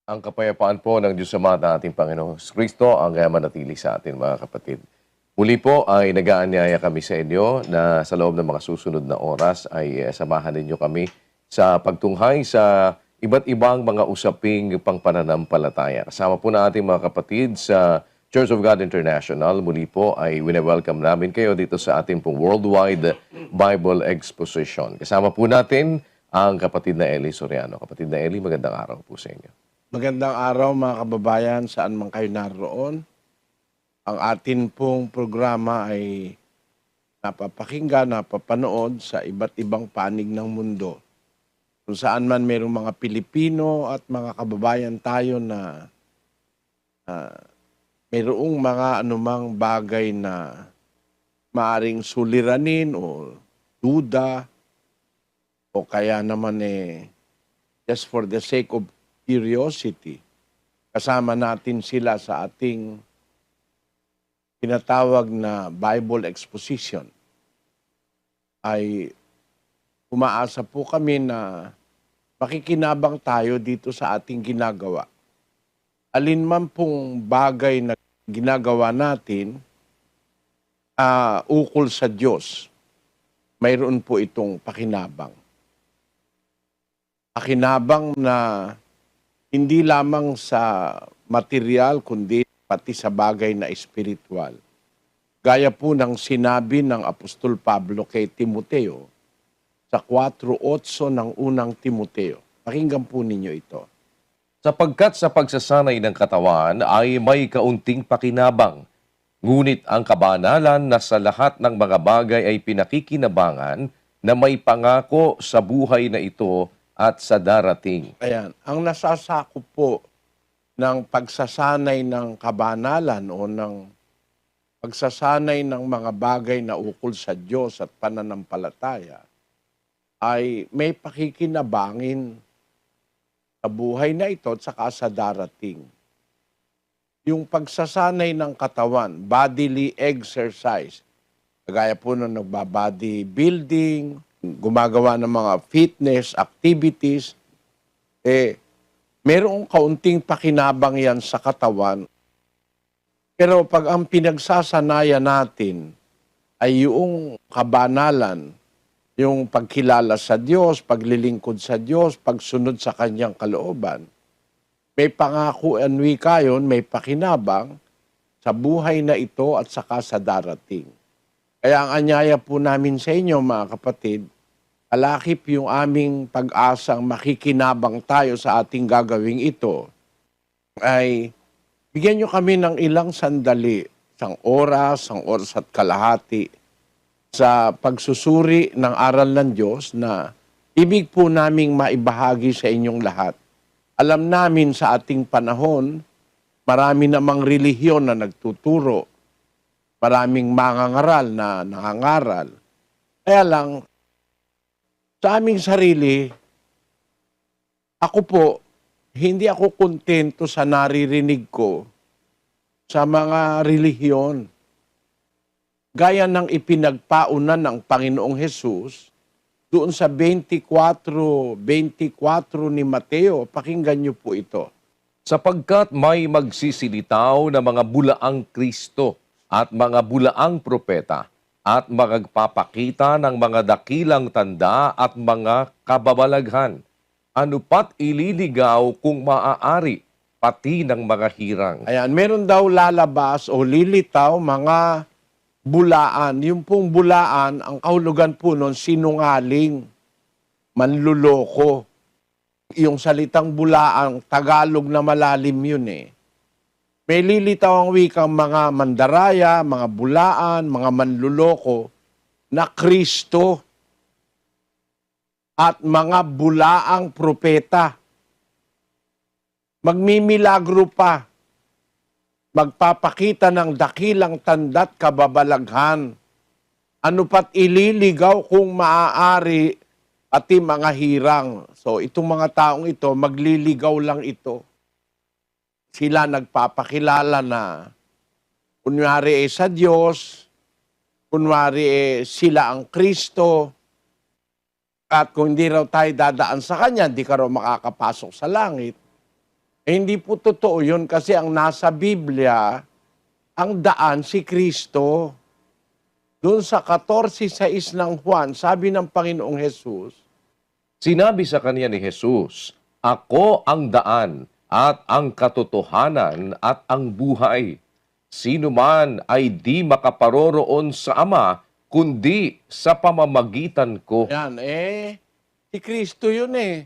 Ang kapayapaan po ng Diyos Ama at ating Panginoong Kristo ang manatili sa atin, mga kapatid. Muli po ay nag-aanyaya kami sa inyo na sa loob ng mga susunod na oras ay samahan ninyo kami sa pagtunghay sa iba't ibang mga usaping pangpananampalataya. Kasama po na ating mga kapatid sa Church of God International. Muli po ay wine-welcome namin kayo dito sa ating pong Worldwide Bible Exposition. Kasama po natin ang kapatid na Eli Soriano. Kapatid na Eli, magandang araw po sa inyo. Magandang araw mga kababayan, saan man kayo naroon. Ang atin pong programa ay napapakinggan, napapanood sa iba't ibang panig ng mundo. Kung saan man mayroong mga Pilipino at mga kababayan tayo na mayroong mga anumang bagay na maaring suliranin o duda o kaya naman just for the sake of curiosity, kasama natin sila sa ating tinatawag na Bible Exposition. Ay umaasa po kami na makikinabang tayo dito sa ating ginagawa. Alin man pong bagay na ginagawa natin ukol sa Diyos, mayroon po itong pakinabang. Pakinabang na hindi lamang sa material, kundi pati sa bagay na espiritual. Gaya po ng sinabi ng Apostol Pablo kay Timoteo sa 4:8 ng unang Timoteo. Pakinggan po ninyo ito. Sapagkat sa pagsasanay ng katawan ay may kaunting pakinabang, ngunit ang kabanalan na sa lahat ng mga bagay ay pinakikinabangan na may pangako sa buhay na ito at sa darating. Ayan, ang nasasakop po ng pagsasanay ng kabanalan o ng pagsasanay ng mga bagay na ukol sa Diyos at pananampalataya ay may pakikinabangin sa buhay na ito at saka sa darating. Yung pagsasanay ng katawan, bodily exercise, kagaya po nung nagbabody building, gumagawa ng mga fitness activities, merong kaunting pakinabang yan sa katawan. Pero pag ang pinagsasanayan natin ay yung kabanalan, yung pagkilala sa Diyos, paglilingkod sa Diyos, pagsunod sa Kanyang kalooban, may pangako and wika yun, may pakinabang sa buhay na ito at saka sa darating. Kaya ang anyaya po namin sa inyo, mga kapatid, alakip yung aming pag-asang makikinabang tayo sa ating gagawing ito, ay bigyan nyo kami ng ilang sandali, isang oras at kalahati, sa pagsusuri ng aral ng Diyos na ibig po naming maibahagi sa inyong lahat. Alam namin sa ating panahon, marami namang relihiyon na nagtuturo, maraming mangangaral na nangangaral. Kaya lang, sa aming sarili, ako po, hindi ako kontento sa naririnig ko sa mga relihiyon. Gaya ng ipinagpaunan ng Panginoong Hesus, doon sa 24 ni Mateo, pakinggan niyo po ito. Sapagkat may magsisilitaw na mga bulaang Kristo at mga bulaang propeta at magpapakita ng mga dakilang tanda at mga kababalaghan. Ano pat ililigaw kung maaari, pati ng mga hirang. Ayan, meron daw lalabas o lilitaw mga bulaan. Yung pong bulaan, ang kahulugan po nun, sinungaling, manluloko. Yung salitang bulaan, Tagalog na malalim yun May lilitaw ang wikang mga mandaraya, mga bulaan, mga manluloko na Kristo at mga bulaang propeta. Magmimilagro pa, magpapakita ng dakilang tanda't kababalaghan. Ano pat ililigaw kung maaari pati mga hirang. So itong mga taong ito, magliligaw lang ito. Sila nagpapakilala na kunwari sa Diyos, kunwari sila ang Kristo, at kung hindi raw tayo dadaan sa Kanya, hindi ka raw makakapasok sa langit. Hindi po totoo yun kasi ang nasa Biblia, ang daan si Kristo. Doon sa 14:6 ng Juan, sabi ng Panginoong Jesus, Sinabi sa kanya ni Jesus, Ako ang daan at ang katotohanan at ang buhay. Sino man ay di makaparoroon sa Ama, kundi sa pamamagitan ko. yan, si Kristo yun eh.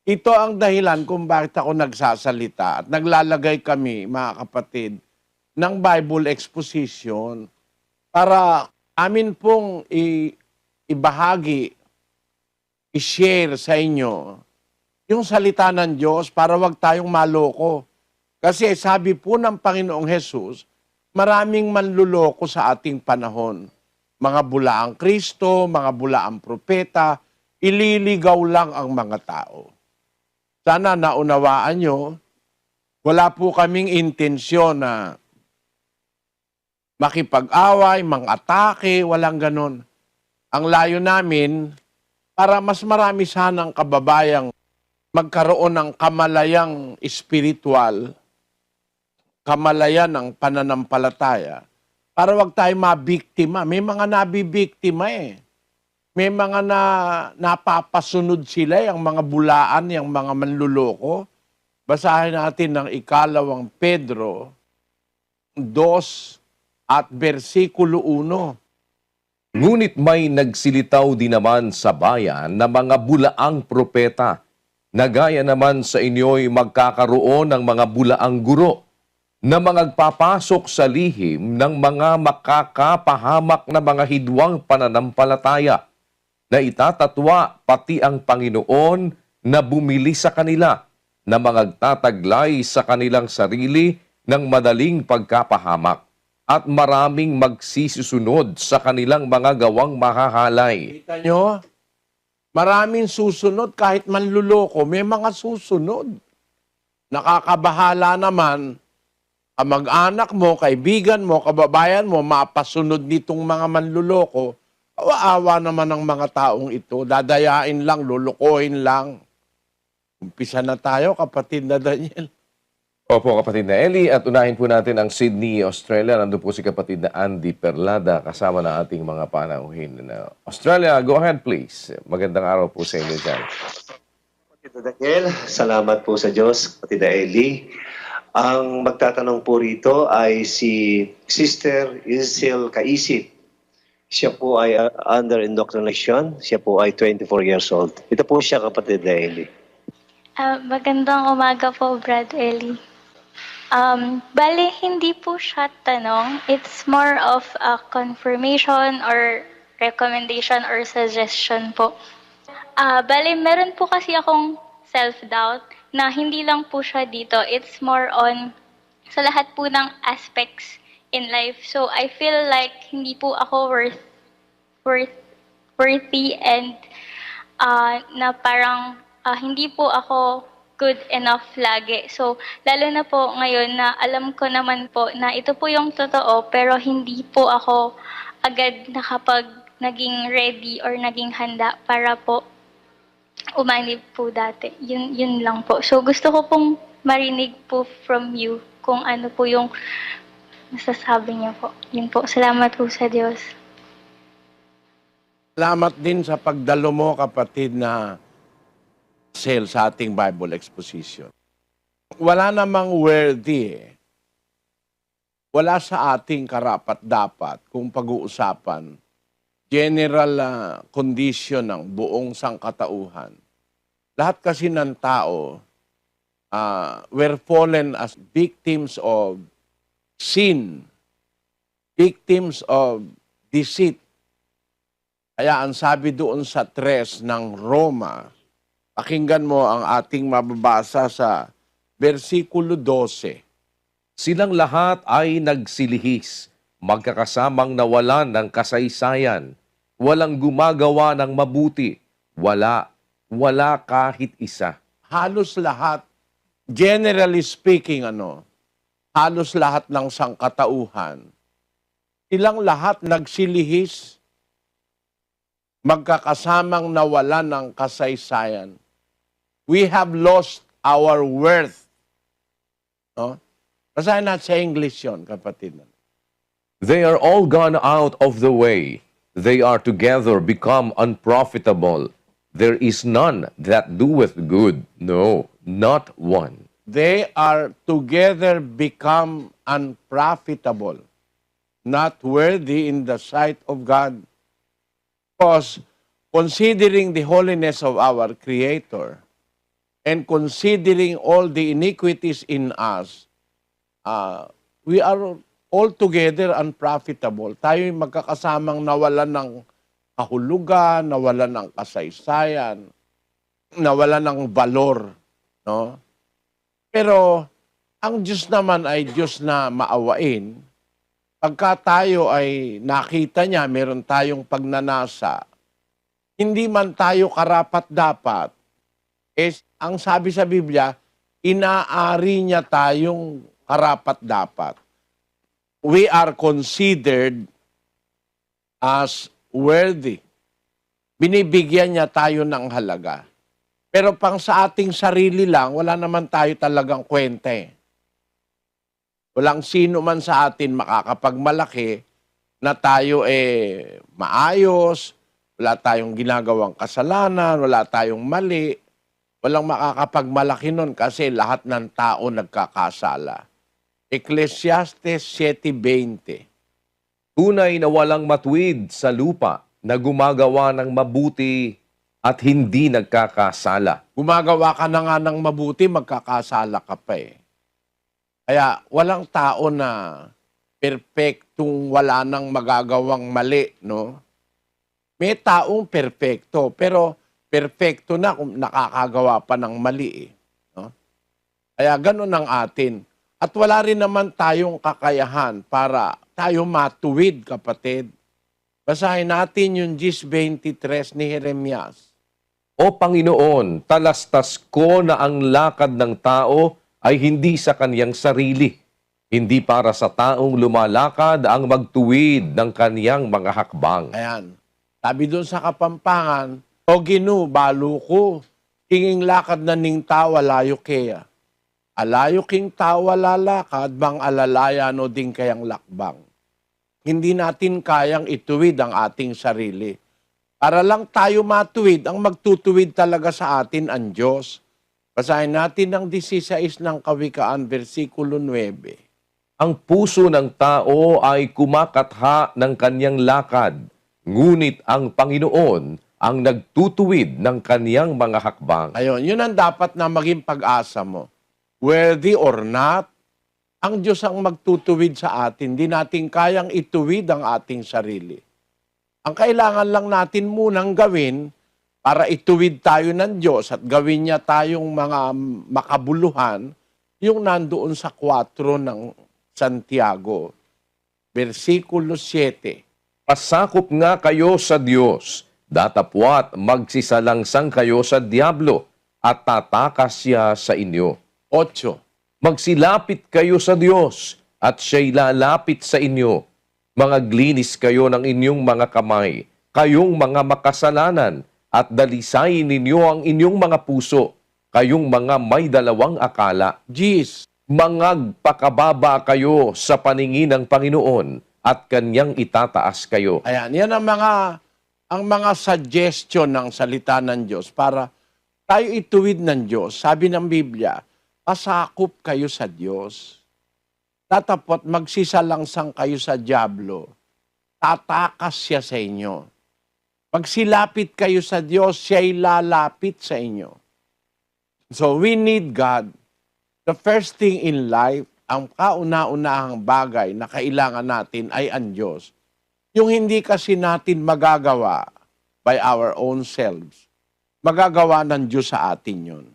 Ito ang dahilan kung bakit ako nagsasalita at naglalagay kami, mga kapatid, ng Bible exposition para amin pong ibahagi, i-share sa inyo yung salita ng Diyos para wag tayong maloko. Kasi sabi po ng Panginoong Jesus, maraming manluloko sa ating panahon. Mga bulaang Kristo, mga bulaang propeta, ililigaw lang ang mga tao. Sana naunawaan nyo, wala po kaming intensyon na makipag-away, mang-atake, walang ganon. Ang layo namin, para mas marami sanang kababayang magkaroon ng kamalayang espiritual, kamalayan ng pananampalataya, para wag tayo mabiktima. May mga nabibiktima eh. May mga napapasunod sila, yung mga bulaan, yung mga manluloko. Basahin natin ng 2 Pedro 2 at versikulo 1. Ngunit may nagsilitaw din naman sa bayan na mga bulaang propeta, na gaya naman sa inyo'y magkakaroon ng mga bulaang guro, na magpapasok sa lihim ng mga makakapahamak na mga hidwang pananampalataya, na itatatwa pati ang Panginoon na bumili sa kanila, na magtataglay sa kanilang sarili ng madaling pagkapahamak, at maraming magsisusunod sa kanilang mga gawang mahahalay. Kita nyo? Maraming susunod kahit manluloko, may mga susunod. Nakakabahala naman ang mag-anak mo, kaibigan mo, kababayan mo, mapasunod nitong mga manluloko. Kawa-awa naman ang mga taong ito. Dadayain lang, lulukohin lang. Umpisa na tayo, kapatid na Daniel. Opo, kapatid na Eli, at unahin po natin ang Sydney, Australia. Nandun po si kapatid na Andy Perlada, kasama na ating mga panauhin. Australia, go ahead please. Magandang araw po sa inyo dyan. Kapatid Daniel, salamat po sa Diyos, kapatid Eli. Ang magtatanong po rito ay si Sister Isel Kaisip. Siya po ay under indoctrination. Siya po ay 24 years old. Ito po siya, kapatid Eli. Magandang umaga po, Brad Eli. Bale, hindi po siya tanong. It's more of a confirmation or recommendation or suggestion po. Bale, meron po kasi akong self-doubt na hindi lang po siya dito. It's more on sa lahat po ng aspects in life. So, I feel like hindi po ako worthy and na parang hindi po ako good enough lagi. So, lalo na po ngayon na alam ko naman po na ito po yung totoo, pero hindi po ako agad nakapag naging ready or naging handa para po umanib po dati. Yun lang po. So, gusto ko pong marinig po from you kung ano po yung masasabi niyo po. Yun po. Salamat po sa Diyos. Salamat din sa pagdalo mo, kapatid na Sel, sa ating Bible exposition. Wala namang worthy eh. Wala sa ating karapat-dapat kung pag-uusapan general condition ng buong sangkatauhan. Lahat kasi ng tao were fallen as victims of sin, victims of deceit. Kaya ang sabi doon sa 3 ng Roma, pakinggan mo ang ating mababasa sa versikulo 12. Silang lahat ay nagsilihis, magkakasamang nawalan ng kasaysayan, walang gumagawa ng mabuti, wala kahit isa. Halos lahat, generally speaking, halos lahat ng sangkatauhan, silang lahat nagsilihis, magkakasamang nawalan ng kasaysayan. We have lost our worth No? Basahin natin sa English yun, kapatid. They are all gone out of the way. They are together become unprofitable. There is none that doeth good. No, not one. They are together become unprofitable, not worthy in the sight of God. Because considering the holiness of our Creator and considering all the iniquities in us, we are altogether unprofitable. Tayo magkakasamang nawalan ng kahulugan, nawalan ng kasaysayan, nawalan ng valor. No? Pero ang Diyos naman ay Diyos na maawain. Pagka tayo ay nakita niya, meron tayong pagnanasa, hindi man tayo karapat-dapat, ang sabi sa Biblia, inaari niya tayong karapat-dapat. We are considered as worthy. Binibigyan niya tayo ng halaga. Pero pang sa ating sarili lang, wala naman tayo talagang kwenta eh. Walang sino man sa atin makakapagmalaki na tayo maayos, wala tayong ginagawang kasalanan, wala tayong mali. Walang makakapagmalaki nun kasi lahat ng tao nagkakasala. Ecclesiastes 7:20. Tunay na walang matuwid sa lupa na gumagawa ng mabuti at hindi nagkakasala. Gumagawa ka na nga ng mabuti, magkakasala ka pa eh. Kaya walang tao na perpektong wala nang magagawang mali, no? May taong perpekto, pero perpekto na kung nakakagawa pa ng mali eh. No? Kaya ganun ang atin. At wala rin naman tayong kakayahan para tayo matuwid, kapatid. Basahin natin yung 10:23 ni Jeremias. O Panginoon, talastas ko na ang lakad ng tao ay hindi sa kaniyang sarili. Hindi para sa taong lumalakad ang magtuwid ng kaniyang mga hakbang. Ayan. Sabi doon sa Kapampangan, O Ginu, balo ko, kinging lakad na ning tawa layo kaya. Alayo king tawa lalakad, bang alalaya no ding kayang lakbang. Hindi natin kayang ituwid ang ating sarili. Para lang tayo matuwid, ang magtutuwid talaga sa atin ang Diyos. Basahin natin ang 16 ng Kawikaan, versikulo 9. Ang puso ng tao ay kumakatha ng kaniyang lakad, ngunit ang Panginoon ang nagtutuwid ng kaniyang mga hakbang. Ayun, yun ang dapat na maging pag-asa mo. Worthy or not, ang Diyos ang magtutuwid sa atin. Di natin kayang ituwid ang ating sarili. Ang kailangan lang natin munang gawin para ituwid tayo ng Diyos at gawin niya tayong mga makabuluhan, yung nandoon sa 4 ng Santiago, versikulo 7. Pasakop nga kayo sa Diyos, datapwat magsisalangsang kayo sa diablo, at tatakas siya sa inyo. 8. Magsilapit kayo sa Diyos, at siya'y lalapit sa inyo. Mga glinis kayo ng inyong mga kamay, kayong mga makasalanan, at dalisayin ninyo ang inyong mga puso, kayong mga may dalawang akala. Gis, Mangagpakababa kayo sa paningin ng Panginoon, at kanyang itataas kayo. ayan, yan ang mga suggestion ng salita ng Diyos para tayo ituwid ng Diyos. Sabi ng Biblia, pasakop kayo sa Diyos. Tatapot magsisalangsang kayo sa diablo. Tatakas siya sa inyo. Pagsilapit kayo sa Diyos, siya'y lalapit sa inyo. So we need God. The first thing in life, ang kauna-unahang bagay na kailangan natin ay ang Diyos. Yung hindi kasi natin magagawa by our own selves, magagawa ng Diyos sa atin yun.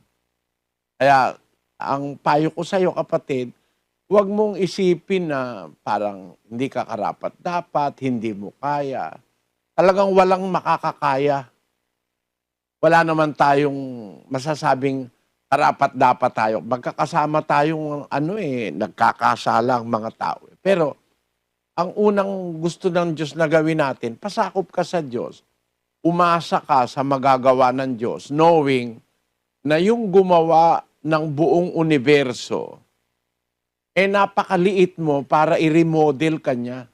Kaya, ang payo ko sa iyo, kapatid, huwag mong isipin na parang hindi ka karapat-dapat, hindi mo kaya. Talagang walang makakakaya. Wala naman tayong masasabing karapat-dapat tayo. Magkakasama tayong nagkakasala ang mga tao. Pero, ang unang gusto ng Diyos na gawin natin, pasakop ka sa Diyos. Umasa ka sa magagawa ng Diyos, knowing na yung gumawa ng buong universo napakaliit mo para i-remodel ka niya.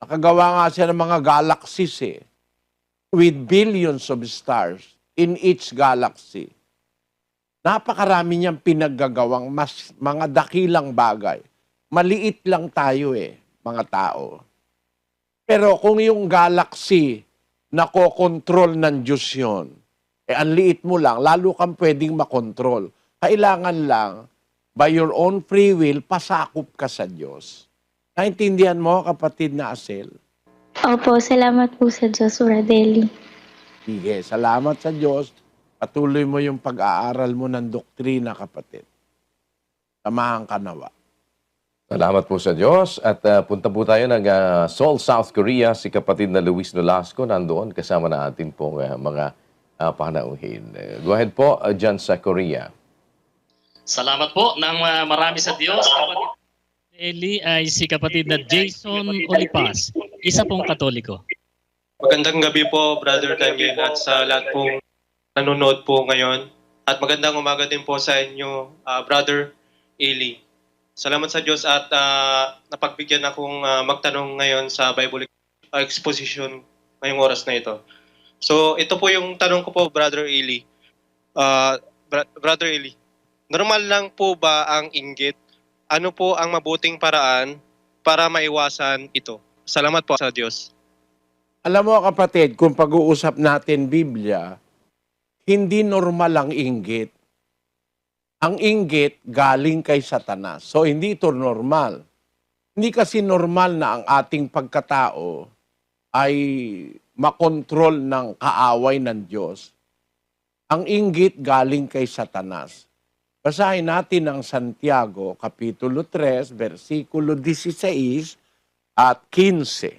Nakagawa nga siya ng mga galaxies with billions of stars in each galaxy. Napakarami niyang pinaggagawang mga dakilang bagay. Maliit lang tayo mga tao. Pero kung yung galaxy na kokontrol ng Diyos yun, ang liit mo lang, lalo kang pwedeng makontrol. Kailangan lang, by your own free will, pasakop ka sa Diyos. Naintindihan mo, kapatid na Asel? Opo, salamat po sa Diyos, Radeli. Sige, salamat sa Diyos. Patuloy mo yung pag-aaral mo ng doktrina, kapatid. Samahan ka nawa. Salamat po sa Diyos. At punta po tayo ng Seoul, South Korea. Si kapatid na Luis Nolasco nandoon kasama na atin pong mga panauhin. Go ahead po, dyan sa Korea. Salamat po ng marami sa Diyos. Kapatid Eli ay si kapatid na Jason Olipas, isa pong Katoliko. Magandang gabi po, Brother Daniel, at sa lahat pong nanonood po ngayon. At magandang umaga din po sa inyo, Brother Eli. Salamat sa Diyos at napagbigyan akong magtanong ngayon sa Bible exposition ngayong oras na ito. So, ito po yung tanong ko po, Brother Eli. Brother Eli, normal lang po ba ang inggit? Ano po ang mabuting paraan para maiwasan ito? Salamat po sa Diyos. Alam mo, kapatid, kung pag-uusap natin Biblia, hindi normal ang inggit. Ang inggit galing kay Satanas. So, hindi ito normal. Hindi kasi normal na ang ating pagkatao ay makontrol ng kaaway ng Diyos. Ang inggit galing kay Satanas. Basahin natin ang Santiago, Kapitulo 3, versikulo 16 at 15.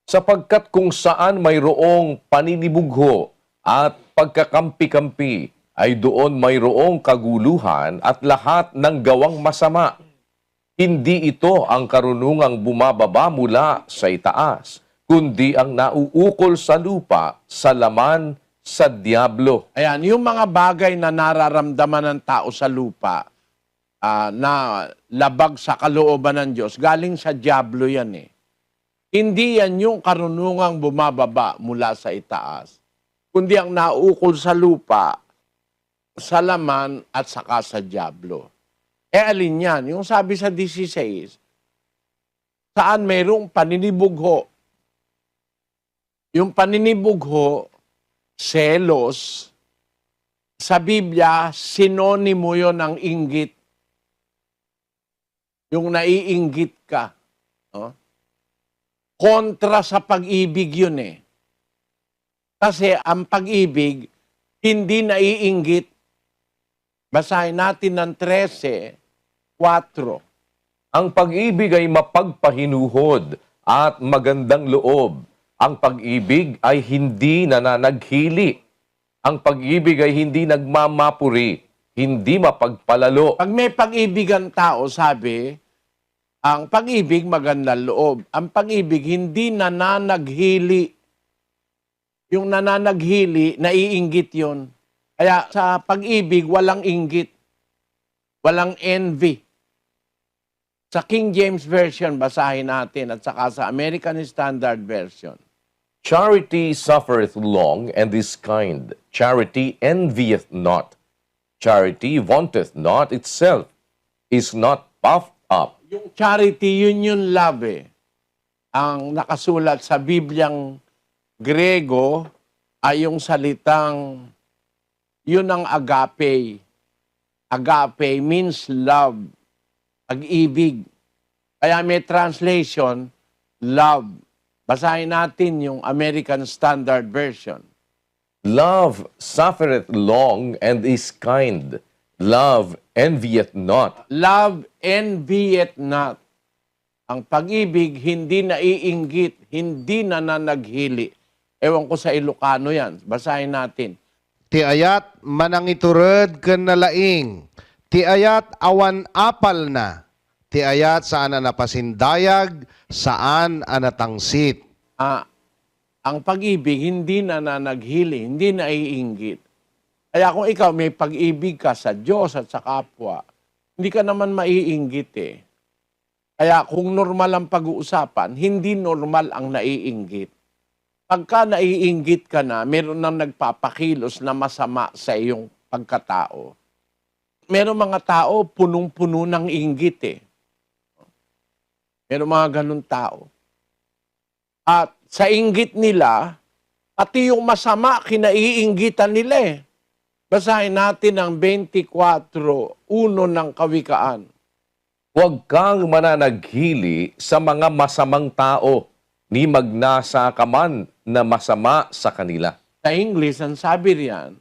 Sapagkat kung saan mayroong paninibugho at pagkakampi-kampi, ay doon mayroong kaguluhan at lahat ng gawang masama. Hindi ito ang karunungang bumababa mula sa itaas, kundi ang nauukol sa lupa, sa laman, sa diablo. Ayan, yung mga bagay na nararamdaman ng tao sa lupa, na labag sa kalooban ng Diyos, galing sa diablo yan Hindi yan yung karunungang bumababa mula sa itaas, kundi ang naukol sa lupa, sa laman at saka sa diablo. Alin yan? Yung sabi sa 16, saan mayroong paninibugho. Yung paninibugho, selos, sa Biblia, sinonimo yon ng inggit. Yung naiinggit ka. No? Kontra sa pag-ibig yun Kasi ang pag-ibig, hindi naiinggit. Basahin natin ng 13:4. Ang pag-ibig ay mapagpahinuhod at magandang loob. Ang pag-ibig ay hindi nananaghili. Ang pag-ibig ay hindi nagmamapuri, hindi mapagpalalo. Pag may pag-ibig ang tao, sabi, ang pag-ibig magandang loob. Ang pag-ibig hindi nananaghili. Yung nananaghili, naiinggit yon. Kaya sa pag-ibig, walang inggit. Walang envy. Sa King James Version, basahin natin, at saka sa American Standard Version. Charity suffereth long and is kind. Charity envieth not. Charity vaunteth not itself, is not puffed up. Yung charity, yun yung love Ang nakasulat sa Bibliang Grego ay yung salitang, yun ang agape. Agape means love, pag-ibig. Kaya may translation, love. Basahin natin yung American Standard Version. Love suffereth long and is kind. Love envieth not. Love envieth not. Ang pag-ibig hindi naiinggit, hindi nananaghili. Ewan ko sa Ilocano yan. Basahin natin. Ti ayat manangiturod ken nalaing. Ti ayat awan apal na. Ti ayat saan napasindayag, saan anatangsit. Ang pag-ibig hindi nananaghili, hindi naiinggit. Kaya kung ikaw may pag-ibig ka sa Diyos at sa kapwa, Hindi ka naman maiinggit eh. Kaya kung normal ang pag-uusapan, hindi normal ang naiinggit. Pagka naiinggit ka na, meron nang nagpapakilos na masama sa iyong pagkatao. Meron mga tao, punong-puno ng inggit eh. Meron mga ganun tao. At sa inggit nila, pati yung masama, kinaiinggitan nila eh. Basahin natin ang 24:1 ng Kawikaan. Huwag kang mananaghili sa mga masamang tao, ni magnasa ka man na masama sa kanila. Sa English, ang sabi riyan,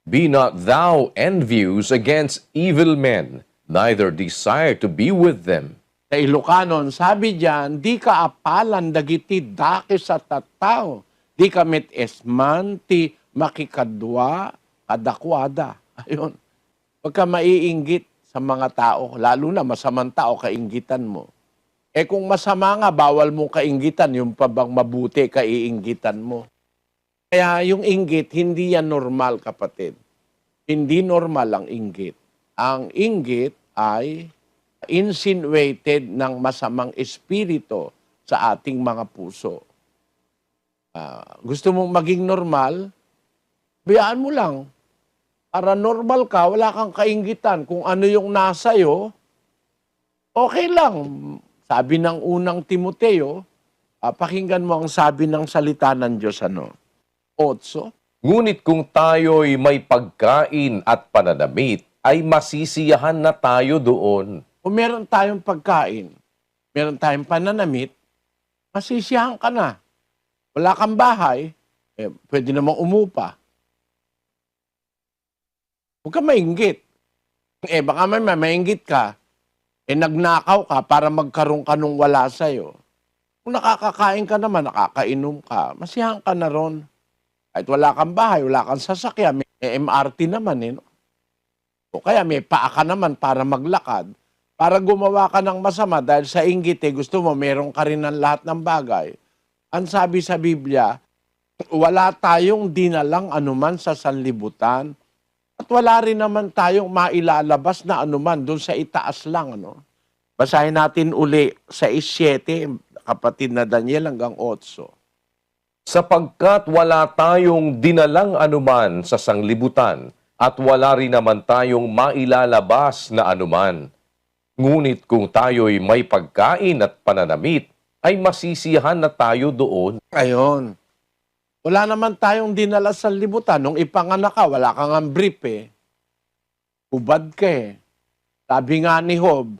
Be not thou envious against evil men, neither desire to be with them. sa Ilocanon, sabi diyan, di ka apalan dagiti daki sa tattao, di ka met esman ti makikadwa kadakwada. Ayun. Huwag ka maiinggit sa mga tao, lalo na masamang tao, kainggitan mo. Eh kung masama nga, bawal mong kainggitan, yung pa bang mabuti, kaiinggitan mo. Kaya yung inggit, hindi yan normal, kapatid. Hindi normal ang inggit. Ang inggit ay insinuated ng masamang espiritu sa ating mga puso. Gusto mong maging normal, biyaan mo lang. Para normal ka, wala kang kainggitan. Kung ano yung nasa'yo, okay lang. Sabi ng unang Timoteo, pakinggan mo ang sabi ng salita ng Diyos, 8. Ngunit kung tayo'y may pagkain at pananamit, ay masisiyahan na tayo doon. Kung meron tayong pagkain, meron tayong pananamit, masisiyahan ka na. Wala kang bahay, pwede namang umupa. Huwag ka mainggit. Baka may mainggit ka, nagnakaw ka para magkaroon ka nung wala sa'yo. Kung nakakakain ka naman, nakakainom ka, masiyahan ka na ron. Kahit wala kang bahay, wala kang sasakyan, may MRT naman no? O kaya may paa ka naman para maglakad, para gumawa ka ng masama dahil sa inggit gusto mo, meron ka rin ng lahat ng bagay. Ang sabi sa Biblia, wala tayong dinalang anuman sa sanlibutan at wala rin naman tayong mailalabas na anuman doon sa itaas lang. Basahin natin uli sa 6:7, kapatid na Daniel hanggang 8. Sapagkat wala tayong dinalang anuman sa sanglibutan at wala rin naman tayong mailalabas na anuman. Ngunit kung tayo'y may pagkain at pananamit, ay masisiyahan na tayo doon. Ayon. Wala naman tayong dinala sa libutan. Nung ipanganak ka, wala kang ang brief Hubad ka Sabi nga ni Job,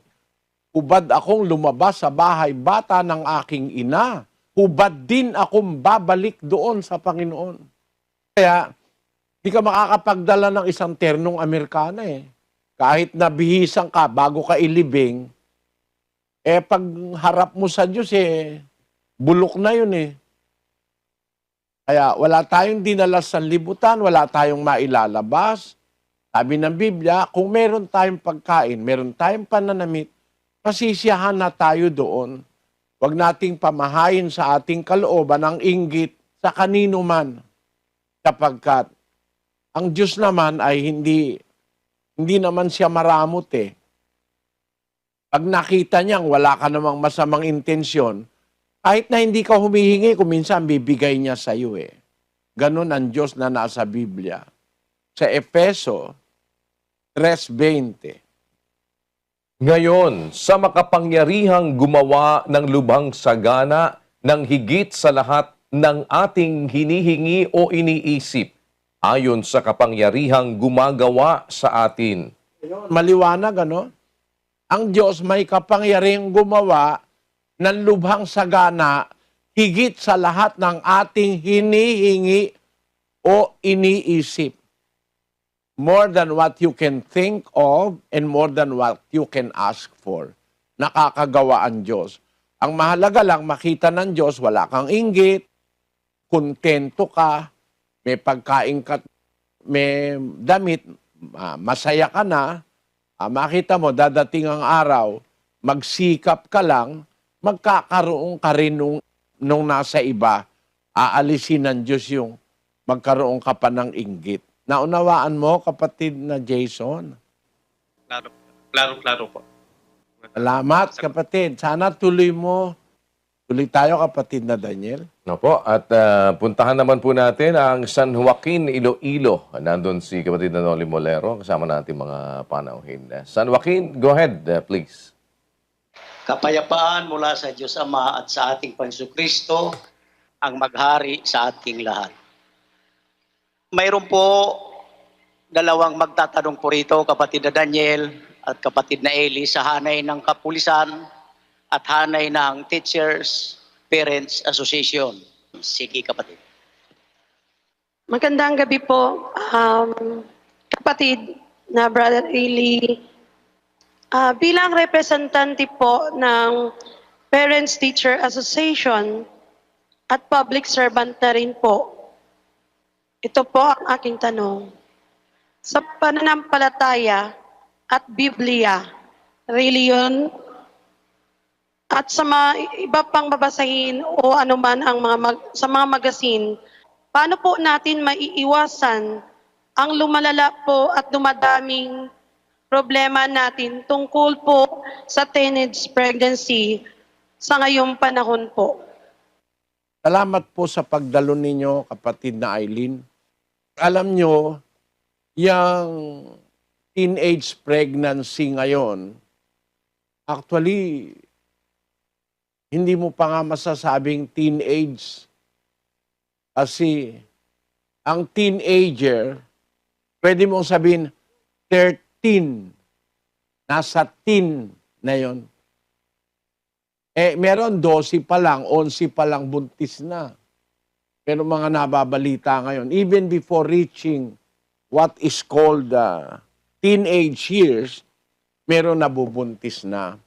hubad akong lumabas sa bahay bata ng aking ina. Hubad din akong babalik doon sa Panginoon. Kaya, di ka makakapagdala ng isang ternong Amerikana Kahit nabihisan ka bago ka ilibing, pag harap mo sa Diyos bulok na yun Kaya wala tayong dinala sa libutan, wala tayong mailalabas. Sabi ng Biblia, kung meron tayong pagkain, meron tayong pananamit, masisiyahan na tayo doon. Huwag nating pamahayin sa ating kalooban ang inggit sa kanino man. Sapagkat ang Diyos naman ay hindi naman siya maramot Pag nakita niyang wala ka namang masamang intensyon, kahit na hindi ka humihingi, kung minsan bibigay niya sa iyo Ganon ang Diyos na nasa Biblia. Sa Efeso 3:20. Ngayon, sa makapangyarihang gumawa ng lubhang sagana ng higit sa lahat ng ating hinihingi o iniisip, ayon sa kapangyarihang gumagawa sa atin. Maliwanag, Ang Diyos may kapangyarihang gumawa ng lubhang sagana higit sa lahat ng ating hinihingi o iniisip. More than what you can think of and more than what you can ask for. Nakakagawa ang Diyos. Ang mahalaga lang makita ng Diyos, wala kang inggit, kontento ka, may pagkain ka, may damit, masaya ka na, makita mo, dadating ang araw, magsikap ka lang, magkakaroon ka rin nung nasa iba, aalisin ng Diyos yung magkaroon ka pa ng inggit. Naunawaan mo, kapatid na Jason? Klaro. Klaro-klaro po. Salamat, kapatid. Sana tuloy mo. Tuloy tayo, kapatid na Daniel. Opo, at puntahan naman po natin ang San Joaquin, Iloilo. Nandun si kapatid na Noli Molero, kasama natin mga panauhin. San Joaquin, go ahead, please. Kapayapaan mula sa Diyos Ama at sa ating Panginoon Kristo ang maghari sa ating lahat. Mayroon po dalawang magtatanong po rito, kapatid na Daniel at kapatid na Eli, sa hanay ng kapulisan at hanay ng Teachers Parents Association. Sige, kapatid. Magandang gabi po, kapatid na Brother Eli. Bilang representante po ng Parents Teacher Association at public servant na rin po, ito po ang aking tanong. Sa pananampalataya at Biblia, reliyon, at sa mga iba pang babasahin o anuman ang sa mga magazine, paano po natin maiiwasan ang lumalala po at dumadaming problema natin tungkol po sa teenage pregnancy sa ngayong panahon po? Salamat po sa pagdalo ninyo, kapatid na Eileen. Alam nyo, yung teenage pregnancy ngayon, actually, hindi mo pa nga masasabing teenage. Kasi ang teenager, pwede mong sabihin 13. Nasa teen na yon. Meron 12 pa lang, 11 pa lang buntis na. Pero mga nababalita ngayon, even before reaching what is called teenage years, meron nabubuntis na.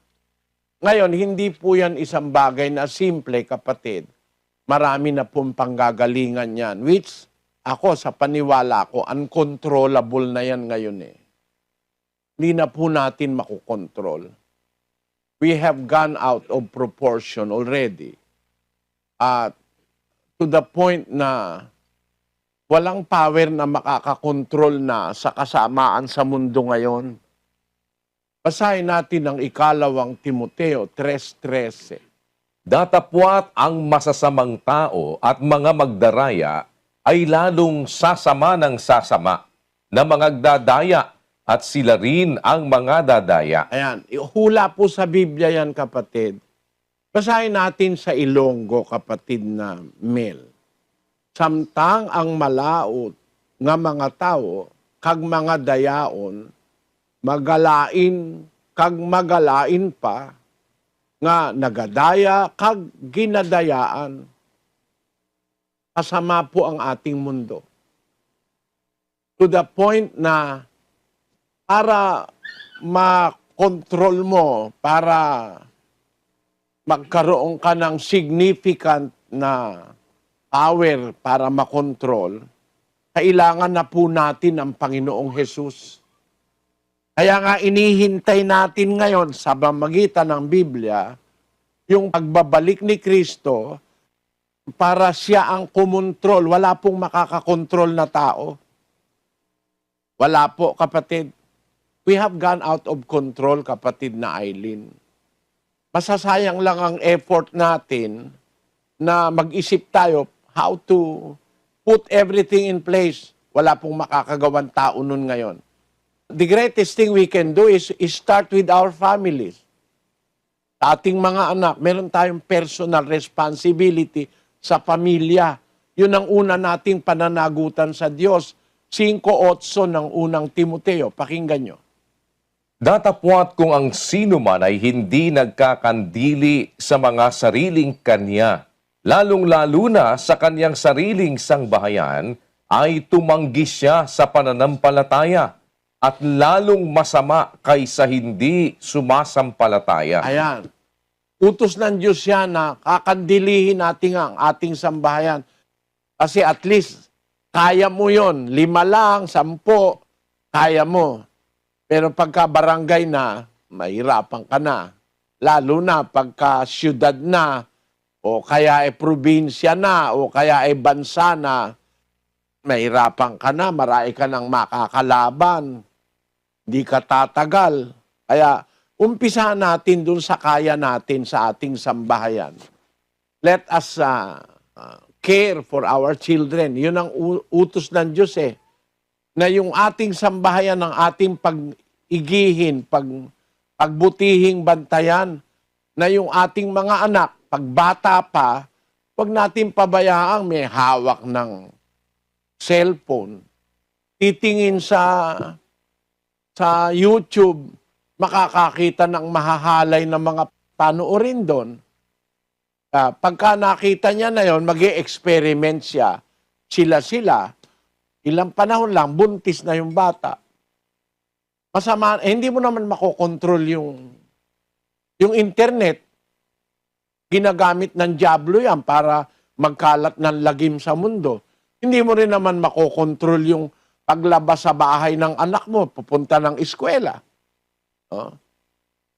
Ngayon, hindi po yan isang bagay na simple, kapatid. Marami na pong panggagalingan yan, which ako, sa paniwala ko, uncontrollable na yan ngayon eh. Hindi na po natin makukontrol. We have gone out of proportion already. At to the point na walang power na makakakontrol na sa kasamaan sa mundo ngayon. Basahin natin ang ikalawang Timoteo 3:13. Datapwat ang masasamang tao at mga magdaraya ay lalong sasama ng sasama na mga dadaya at sila rin ang mga dadaya. Ayan, hula po sa Biblia yan, kapatid. Basahin natin sa Ilonggo, kapatid na Mel. Samtang ang malaot nga mga tao, kag mga dayaon, magalain, kag magalain pa, nga nagadaya, kag ginadayaan. Kasama po ang ating mundo. To the point na para makontrol mo, para magkaroon ka ng significant na power para makontrol, kailangan na po natin ang Panginoong Jesus. Kaya nga inihintay natin ngayon sa pamamagitan ng Biblia, yung pagbabalik ni Kristo para siya ang kumontrol. Wala pong makakakontrol na tao. Wala po, kapatid. We have gone out of control, kapatid na Eileen. Masasayang lang ang effort natin na mag-isip tayo how to put everything in place. Wala pong makakagawang tao nun ngayon. The greatest thing we can do is start with our families. Sa ating mga anak, meron tayong personal responsibility sa pamilya. Yun ang una nating pananagutan sa Diyos. 5:8 ng unang Timoteo. Pakinggan nyo. Datapwat kung ang sino man ay hindi nagkakandili sa mga sariling kanya, lalong-lalo na sa kanyang sariling sangbahayan, ay tumanggi siya sa pananampalataya at lalong masama kaysa hindi sumasampalataya. Ayan. Utos ng Diyos yan na kakandilihin natin ang ating sambahayan. Kasi at least, kaya mo yon. 5 lang, 10, kaya mo. Pero pagka barangay na, mahirapan ka na. Lalo na pagka syudad na, o kaya ay probinsya na, o kaya ay bansa na, mahirapan ka na, marami ka nang makakalaban. Hindi ka tatagal. Kaya umpisa natin dun sa kaya natin sa ating sambahayan. Let us care for our children. Yun ang utos ng Diyos na yung ating sambahayan ng ating pag-igihin, pagbutihing bantayan, na yung ating mga anak, pagbata pa, huwag natin pabayaang may hawak ng cellphone, titingin sa YouTube, makakakita ng mahahalay na mga panoorin doon. Pagka nakita niya na yon, mag-e-experiment siya. Sila, ilang panahon lang, buntis na yung bata. Masama, hindi mo naman makokontrol yung internet. Ginagamit ng dyablo yan para magkalat ng lagim sa mundo. Hindi mo rin naman makokontrol yung paglabas sa bahay ng anak mo, pupunta ng eskwela.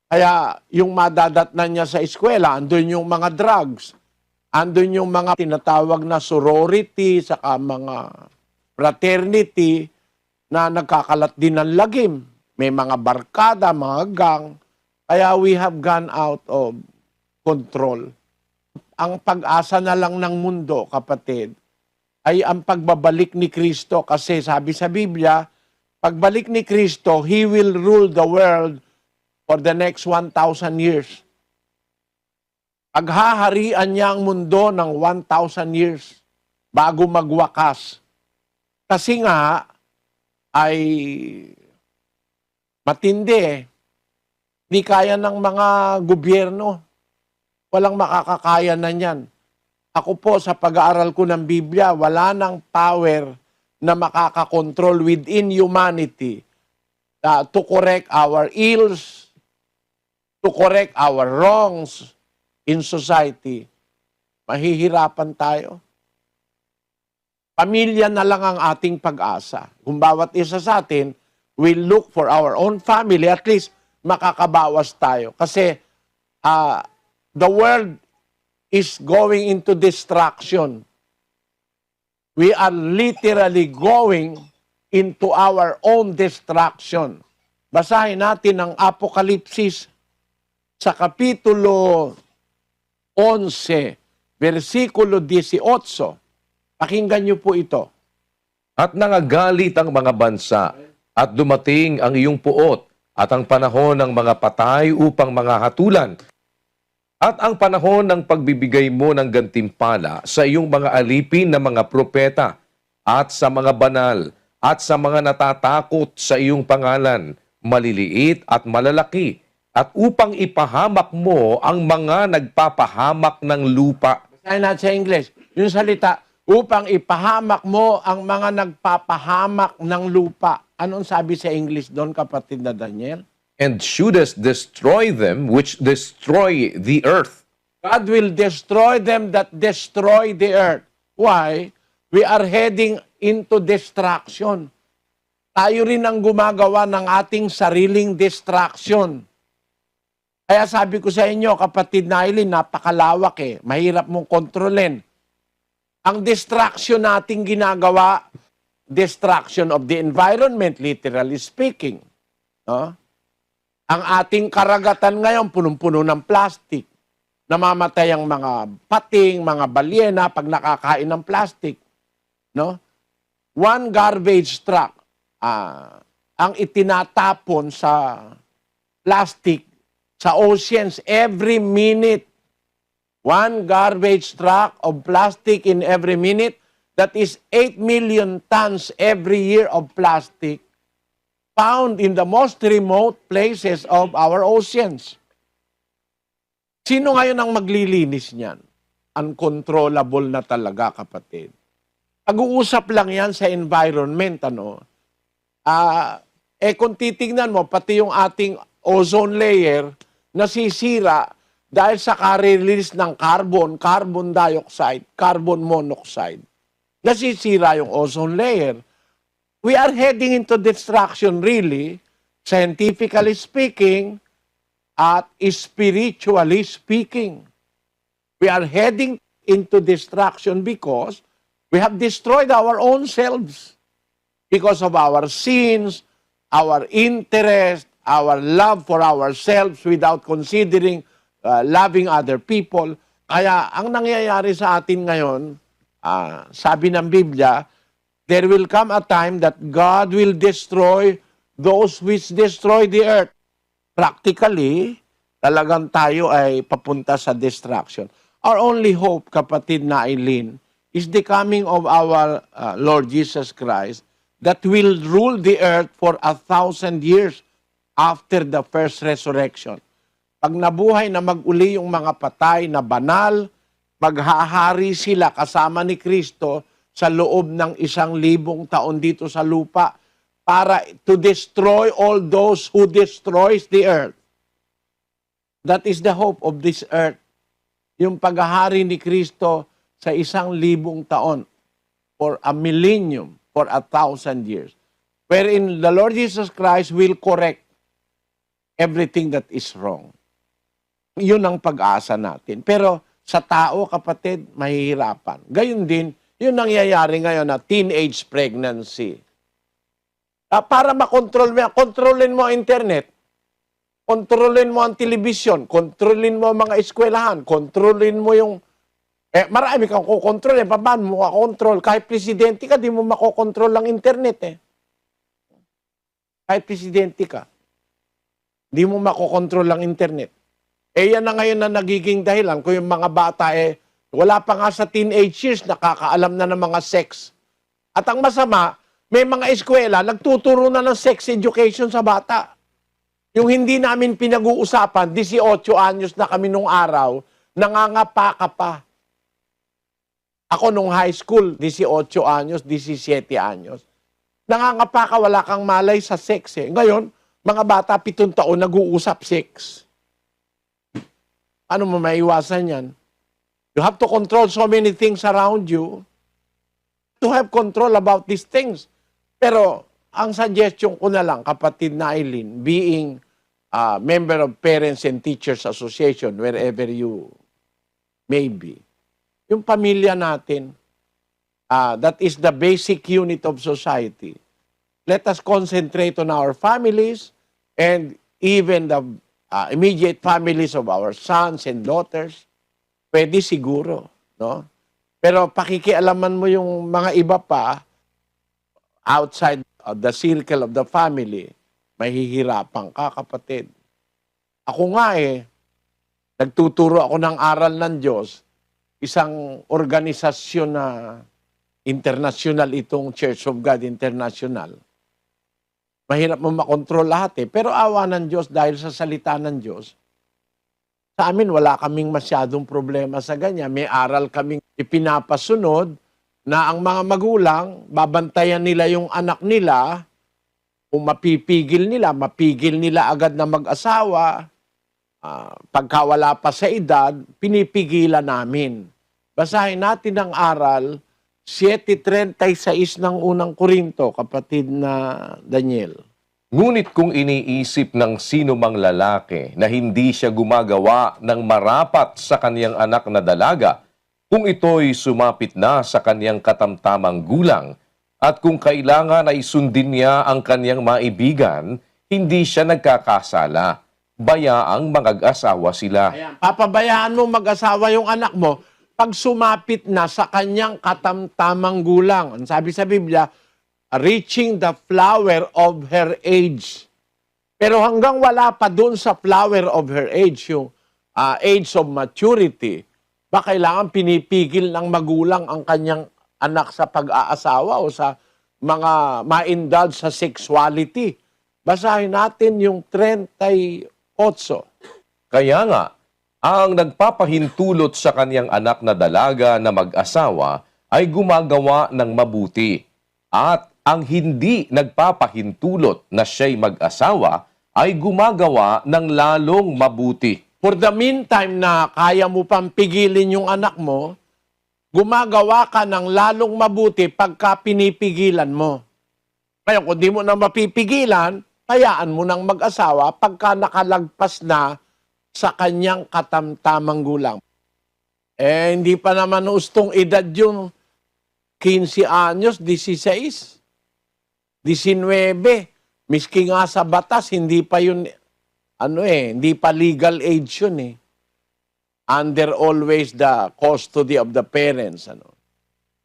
Kaya yung madadatnan niya sa eskwela, andun yung mga drugs, andun yung mga tinatawag na sorority, saka mga fraternity na nagkakalat din ng lagim. May mga barkada, mga gang. Kaya we have gone out of control. Ang pag-asa na lang ng mundo, kapatid, ay ang pagbabalik ni Kristo. Kasi sabi sa Biblia, pagbalik ni Kristo, He will rule the world for the next 1,000 years. Paghaharian niya ang mundo ng 1,000 years bago magwakas. Kasi nga, ay matindi Di kaya ng mga gobyerno. Walang makakakaya na niyan. Ako po, sa pag-aaral ko ng Biblia, wala nang power na makakakontrol within humanity to correct our ills, to correct our wrongs in society. Mahihirapan tayo. Pamilya na lang ang ating pag-asa. Kung bawat isa sa atin will look for our own family, at least makakabawas tayo. Kasi the world is going into destruction. We are literally going into our own destruction. Basahin natin ang Apokalipsis sa Kapitulo 11, versikulo 18. Pakinggan niyo po ito. At nangagalit ang mga bansa, at dumating ang iyong puot, at ang panahon ng mga patay upang mga hatulan, at ang panahon ng pagbibigay mo ng gantimpala sa iyong mga alipin na mga propeta, at sa mga banal, at sa mga natatakot sa iyong pangalan, maliliit at malalaki, at upang ipahamak mo ang mga nagpapahamak ng lupa. Basahin natin sa English. Yung salita, upang ipahamak mo ang mga nagpapahamak ng lupa. Anong sabi sa English doon, kapatid na Daniel? And shouldest destroy them which destroy the earth. God will destroy them that destroy the earth. Why? We are heading into destruction. Tayo rin ang gumagawa ng ating sariling destruction. Kaya sabi ko sa inyo, kapatid na Eileen, napakalawak Mahirap mong kontrolin. Ang distraction nating ginagawa, destruction of the environment, literally speaking. No? Ang ating karagatan ngayon, punong-puno ng plastic. Namamatay ang mga pating, mga balyena pag nakakain ng plastic. No? One garbage truck, ang itinatapon sa plastic sa oceans every minute. One garbage truck of plastic in every minute, that is 8 million tons every year of plastic found in the most remote places of our oceans. Sino ngayon ang maglilinis niyan? Uncontrollable na talaga, kapatid. Pag-uusap lang yan sa environment, kung titignan mo, pati yung ating ozone layer, nasisira dahil sa ka-release ng carbon dioxide, carbon monoxide. Nasisira yung ozone layer. We are heading into destruction, really, scientifically speaking, at spiritually speaking. We are heading into destruction because we have destroyed our own selves because of our sins, our interest, our love for ourselves without considering loving other people. Kaya ang nangyayari sa atin ngayon, sabi ng Biblia, there will come a time that God will destroy those which destroy the earth. Practically, talagang tayo ay papunta sa destruction. Our only hope, kapatid na Eileen, is the coming of our Lord Jesus Christ that will rule the earth for 1,000 years after the first resurrection. Pag nabuhay na mag-uli yung mga patay na banal, maghahari sila kasama ni Kristo sa loob ng 1,000 taon dito sa lupa para to destroy all those who destroys the earth. That is the hope of this earth. Yung paghahari ni Kristo sa 1,000 taon for a millennium, for 1,000 years. Wherein the Lord Jesus Christ will correct everything that is wrong. Yun ang pag-asa natin. Pero sa tao, kapatid, mahihirapan. Gayun din, yun nangyayari ngayon na teenage pregnancy. Para makontrol mo, kontrolin mo ang internet, kontrolin mo ang television, kontrolin mo ang mga eskwelahan, kontrolin mo yung marami kang kukontrol. Paano mo kakontrol? Kahit presidente ka, di mo makokontrol ang internet. Kahit presidente ka, di mo makokontrol ang internet. Yan na ngayon na nagiging dahilan kung yung mga bata wala pa nga sa teenage years, nakakaalam na ng mga sex. At ang masama, may mga eskwela, nagtuturo na ng sex education sa bata. Yung hindi namin pinag-uusapan, 18 anyos na kami nung araw, nangangapa ka pa. Ako nung high school, 18 anyos, 17 anyos. Nangangapa ka, wala kang malay sa sex. Ngayon, mga bata, 7 taon, nag-uusap sex. Ano mo maiwasan yan? You have to control so many things around you to have control about these things. Pero, ang suggestion ko na lang, kapatid na Eileen, being a member of Parents and Teachers Association, wherever you may be, yung pamilya natin, that is the basic unit of society. Let us concentrate on our families and even the immediate families of our sons and daughters. Pwede siguro, no? Pero pakikialaman mo yung mga iba pa outside of the circle of the family, mahihirapan ka, kapatid. Ako nga nagtuturo ako ng aral ng Diyos, isang organisasyon na international itong Church of God International. Mahirap mo makontrol lahat pero awa ng Diyos dahil sa salita ng Diyos. Sa amin, wala kaming masyadong problema sa ganyan. May aral kaming ipinapasunod na ang mga magulang, babantayan nila yung anak nila, kung mapipigil nila agad na mag-asawa, pagka wala pa sa edad, pinipigilan namin. Basahin natin ang aral, 7:36 ng unang Korinto, kapatid na Daniel. Ngunit kung iniisip ng sino mang lalaki na hindi siya gumagawa ng marapat sa kaniyang anak na dalaga, kung ito'y sumapit na sa kaniyang katamtamang gulang, at kung kailangan ay sundin niya ang kaniyang maibigan, hindi siya nagkakasala. Bayaang mag-asawa sila. Ayan. Papabayaan mo mag-asawa yung anak mo pag sumapit na sa kanyang katamtamang gulang. Ang sabi sa Biblia, reaching the flower of her age. Pero hanggang wala pa dun sa flower of her age, yung age of maturity, ba kailangan pinipigil ng magulang ang kanyang anak sa pag-aasawa o sa mga ma-indulge sa sexuality? Basahin natin yung 38. Kaya nga, ang nagpapahintulot sa kaniyang anak na dalaga na mag-asawa ay gumagawa ng mabuti. At ang hindi nagpapahintulot na siya'y mag-asawa ay gumagawa ng lalong mabuti. For the meantime na kaya mo pang pigilin yung anak mo, gumagawa ka ng lalong mabuti pagka pinipigilan mo. Kaya kung di mo na mapipigilan, hayaan mo nang mag-asawa pagka nakalagpas na sa kanyang katamtamang gulang. Hindi pa naman ustong edad yung 15 anyos, 16, 19. Miski nga sa batas, hindi pa yun, hindi pa legal age yun eh. Under always the custody of the parents.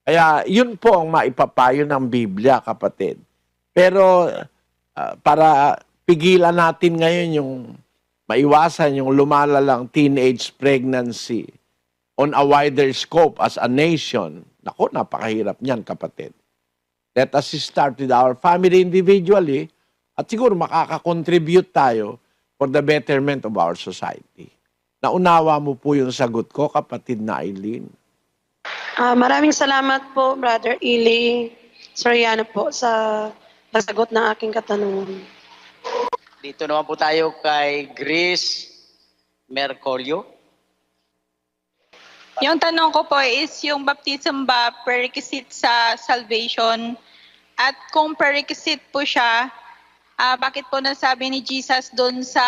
Kaya yun po ang maipapayo ng Biblia, kapatid. Pero para pigilan natin ngayon yung maiwasan yung lumalalang teenage pregnancy on a wider scope as a nation, naku, napakahirap niyan, kapatid. Let us start with our family individually at siguro makaka-contribute tayo for the betterment of our society. Naunawa mo po yung sagot ko, kapatid na Eileen. Maraming salamat po, Brother Eli Soriano po sa sagot ng aking katanungan. Dito naman po tayo kay Grace Mercolio. Yung tanong ko po is yung baptism ba prerequisite sa salvation? At kung prerequisite po siya, bakit po nasabi ni Jesus doon sa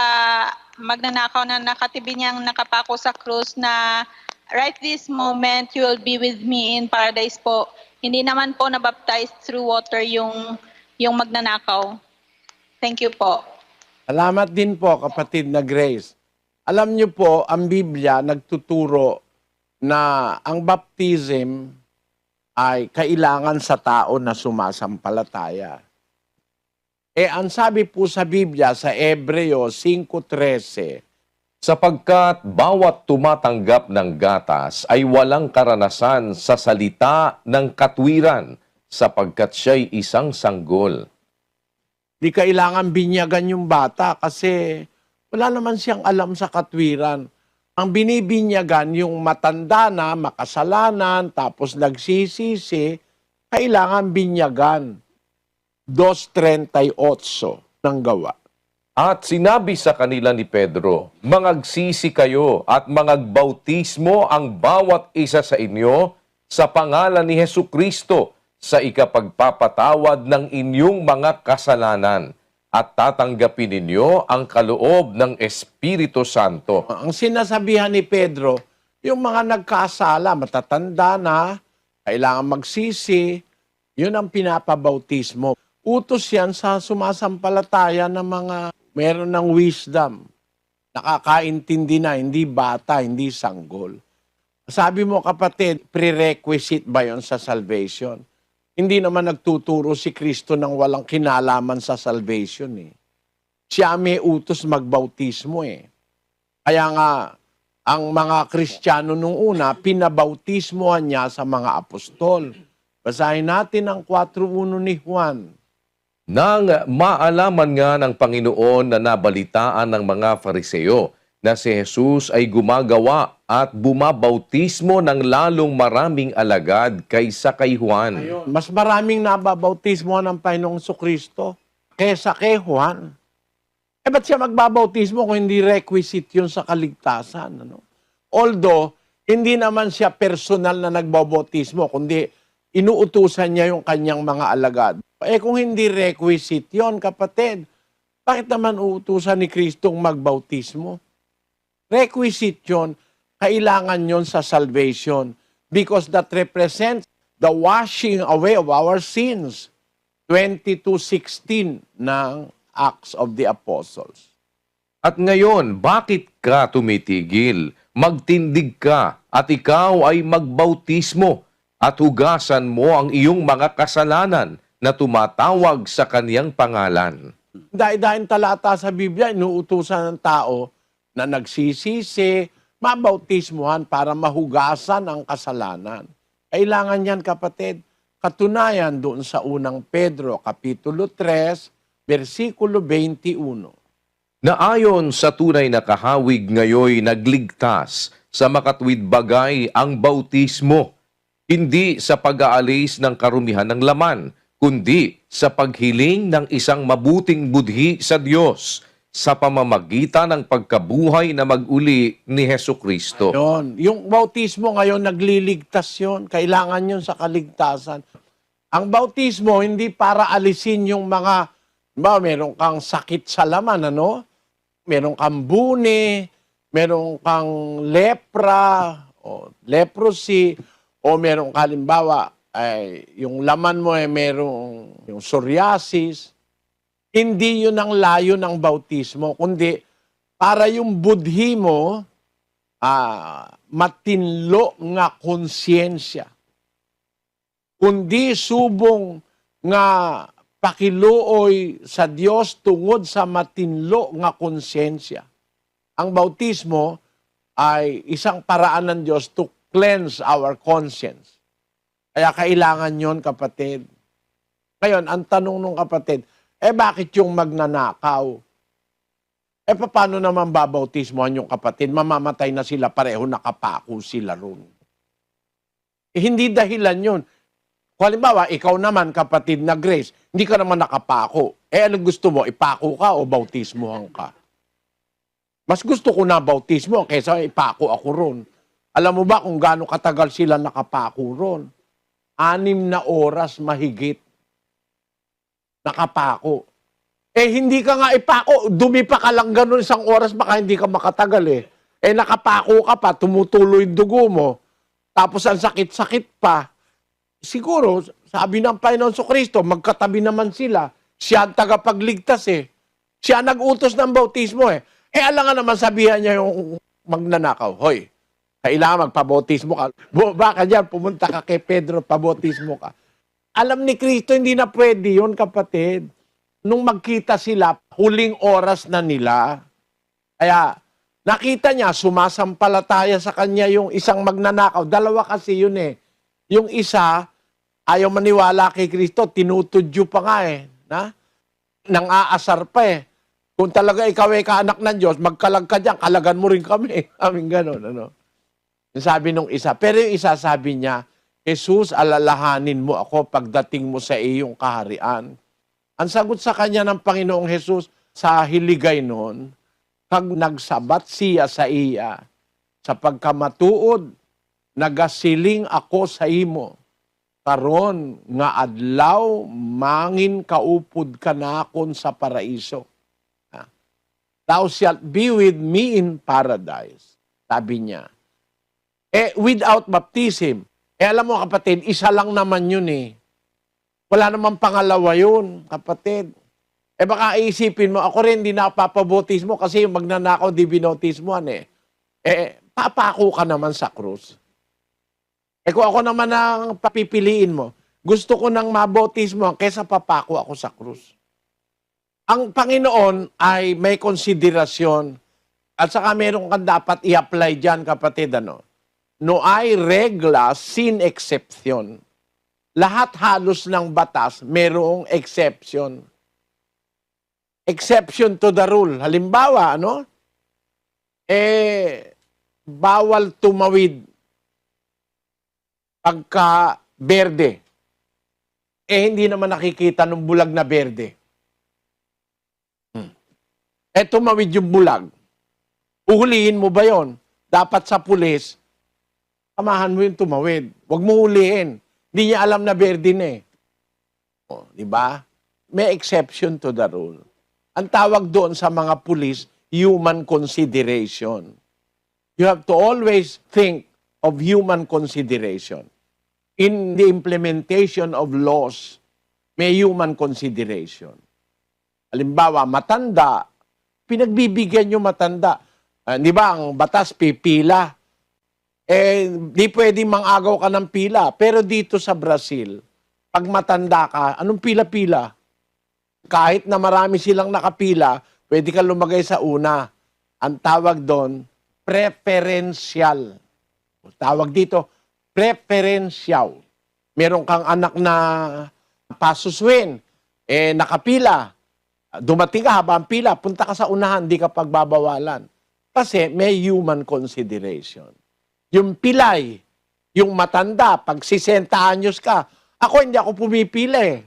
magnanakaw na nakatibi niyang nakapako sa krus na right this moment you will be with me in paradise po? Hindi naman po na-baptized through water yung magnanakaw. Thank you po. Salamat din po, kapatid na Grace. Alam niyo po, ang Biblia nagtuturo na ang baptism ay kailangan sa tao na sumasampalataya. Ang sabi po sa Biblia sa Hebreo 5:13, Sapagkat bawat tumatanggap ng gatas ay walang karanasan sa salita ng katwiran, sapagkat siya'y isang sanggol. di kailangan binyagan yung bata kasi wala naman siyang alam sa katwiran. Ang binibinyagan yung matanda na, makasalanan, tapos nagsisisi, kailangan binyagan. 2:38 ng gawa. At sinabi sa kanila ni Pedro, Mangagsisi kayo at mangagbautismo ang bawat isa sa inyo sa pangalan ni Hesukristo sa ikapagpapatawad ng inyong mga kasalanan at tatanggapin ninyo ang kaloob ng Espiritu Santo. Ang sinasabihan ni Pedro, yung mga nagkasala, matatanda na, kailangan magsisi, yun ang pinapabautismo. Utos yan sa sumasampalataya ng mga meron ng wisdom. Nakakaintindi na, hindi bata, hindi sanggol. Sabi mo, kapatid, prerequisite ba yun sa salvation? Hindi naman nagtuturo si Kristo ng walang kinalaman sa salvation eh. Siya may utos magbautismo eh. Kaya nga, ang mga Kristiyano nung una, pinabautismohan niya sa mga apostol. Basahin natin ang 4:1 ni Juan. Nang maalaman nga ng Panginoon na nabalitaan ng mga Fariseo na si Jesus ay gumagawa at bumabautismo ng lalong maraming alagad kaysa kay Juan. Ayun, mas maraming nababautismo ng Panginoong Kristo kaysa kay Juan. Ba't siya magbabautismo kung hindi requisite yun sa kaligtasan? Although, hindi naman siya personal na nagbabautismo, kundi inuutusan niya yung kanyang mga alagad. Kung hindi requisite yon, kapatid, bakit naman uutusan ni Kristong magbautismo? Requisite yon, kailangan yon sa salvation because that represents the washing away of our sins. 22:16 ng Acts of the Apostles. At ngayon, bakit ka tumitigil? Magtindig ka at ikaw ay magbautismo at hugasan mo ang iyong mga kasalanan na tumatawag sa kaniyang pangalan. Dahil talata sa Biblia, inuutusan ng tao na nagsisisi, mabautismuhan para mahugasan ang kasalanan. Kailangan yan, kapatid. Katunayan doon sa unang Pedro, Kapitulo 3, versikulo 21. Na ayon sa tunay na kahawig ngayoy nagligtas sa makatwid bagay ang bautismo, hindi sa pag-aalis ng karumihan ng laman, kundi sa paghiling ng isang mabuting budhi sa Diyos sa pamamagitan ng pagkabuhay na mag-uli ni Hesukristo. Yun. Yung bautismo ngayon, nagliligtas yun. Kailangan yun sa kaligtasan. Ang bautismo, hindi para alisin yung mga, meron kang sakit sa laman, Meron kang buni, meron kang lepra, o leprosy, o meron ka, halimbawa, yung laman mo ay merong yung psoriasis. Hindi yun ang layo ng bautismo, kundi para yung budhi mo matinlo nga konsyensya. Kundi subong nga pakiluoy sa Dios tungod sa matinlo nga konsyensya. Ang bautismo ay isang paraan ng Diyos to cleanse our conscience. Kaya kailangan yon, kapatid. Ngayon, ang tanong ng kapatid, bakit yung magnanakaw? Paano naman babautismohan yung kapatid? Mamamatay na sila pareho, nakapako sila ron. Hindi dahilan yun. Kung halimbawa, ikaw naman, kapatid na Grace, hindi ka naman nakapako. Ano gusto mo? Ipako ka o bautismohan ka? Mas gusto ko na bautismo kaysa ipako ako ron. Alam mo ba kung gaano katagal sila nakapako ron? 6 na oras mahigit. Nakapako. Hindi ka nga ipako. Dumi pa ka lang ganun 1 oras, baka hindi ka makatagal eh. Nakapako ka pa, tumutuloy yung dugo mo. Tapos ang sakit-sakit pa. Siguro, sabi ng Panginoon Kristo, magkatabi naman sila. Siya ang tagapagligtas eh. Siya nag-utos ng bautismo eh. Alangan naman sabihan niya yung magnanakaw, hoy, kailangan magpabautismo ka. Baka dyan, pumunta ka kay Pedro, pabautismo ka. Alam ni Kristo, hindi na pwede yun, kapatid. Nung magkita sila, huling oras na nila. Kaya, nakita niya, sumasampalataya sa kanya yung isang magnanakaw. 2 kasi yun eh. Yung isa, ayaw maniwala kay Kristo, tinutudyo pa nga eh. Nang aasar pa eh. Kung talaga ikaw ay kaanak ng Diyos, magkalag ka dyan, kalagan mo rin kami. Aming ganon, ano. Yung sabi nung isa. Pero yung isa sabi niya, Jesus, alalahanin mo ako pagdating mo sa iyong kaharian. Ang sagot sa kanya ng Panginoong Jesus sa hiligay noon, kag nagsabat siya sa iya, sa pagkamatuod, nagasiling ako sa imo, karon nga adlaw mangin kaupod ka nakon sa paraiso. Thou shalt be with me in paradise. Sabi niya. Without baptism. Alam mo kapatid, isa lang naman yun eh. Wala namang pangalawa yun, kapatid. Baka iisipin mo, ako rin di napapabautismo kasi yung magnanakaw di binautismoan eh. Papako ka naman sa krus. Kung ako naman ang papipiliin mo, gusto ko nang mabautismo kaysa papako ako sa krus. Ang Panginoon ay may konsiderasyon at saka meron kang dapat i-apply dyan, kapatid. No hay regla sin exception. Lahat halos ng batas merong exception. Exception to the rule. Halimbawa, bawal tumawid pagka berde. Hindi naman nakikita ng bulag na berde. Tumawid yung bulag. Uhulihin mo ba yon? Dapat sa pulis, samahan mo yung tumawid. Huwag mo hulihin. Hindi niya alam na berde na eh. Di ba? May exception to the rule. Ang tawag doon sa mga pulis, human consideration. You have to always think of human consideration. In the implementation of laws, may human consideration. Halimbawa, matanda, pinagbibigyan yung matanda. Di ba, ang batas, pipila. Di pwede mangagaw ka ng pila. Pero dito sa Brazil, pag matanda ka, anong pila-pila? Kahit na marami silang nakapila, pwede ka lumagay sa una. Ang tawag doon, preferential. Tawag dito, preferential. Meron kang anak na pasuswin, nakapila. Dumating ka habang pila, punta ka sa unahan, di ka pagbabawalan. Kasi may human consideration. Yung pilay, yung matanda, pag 60 anyos ka, ako hindi ako pumipila eh.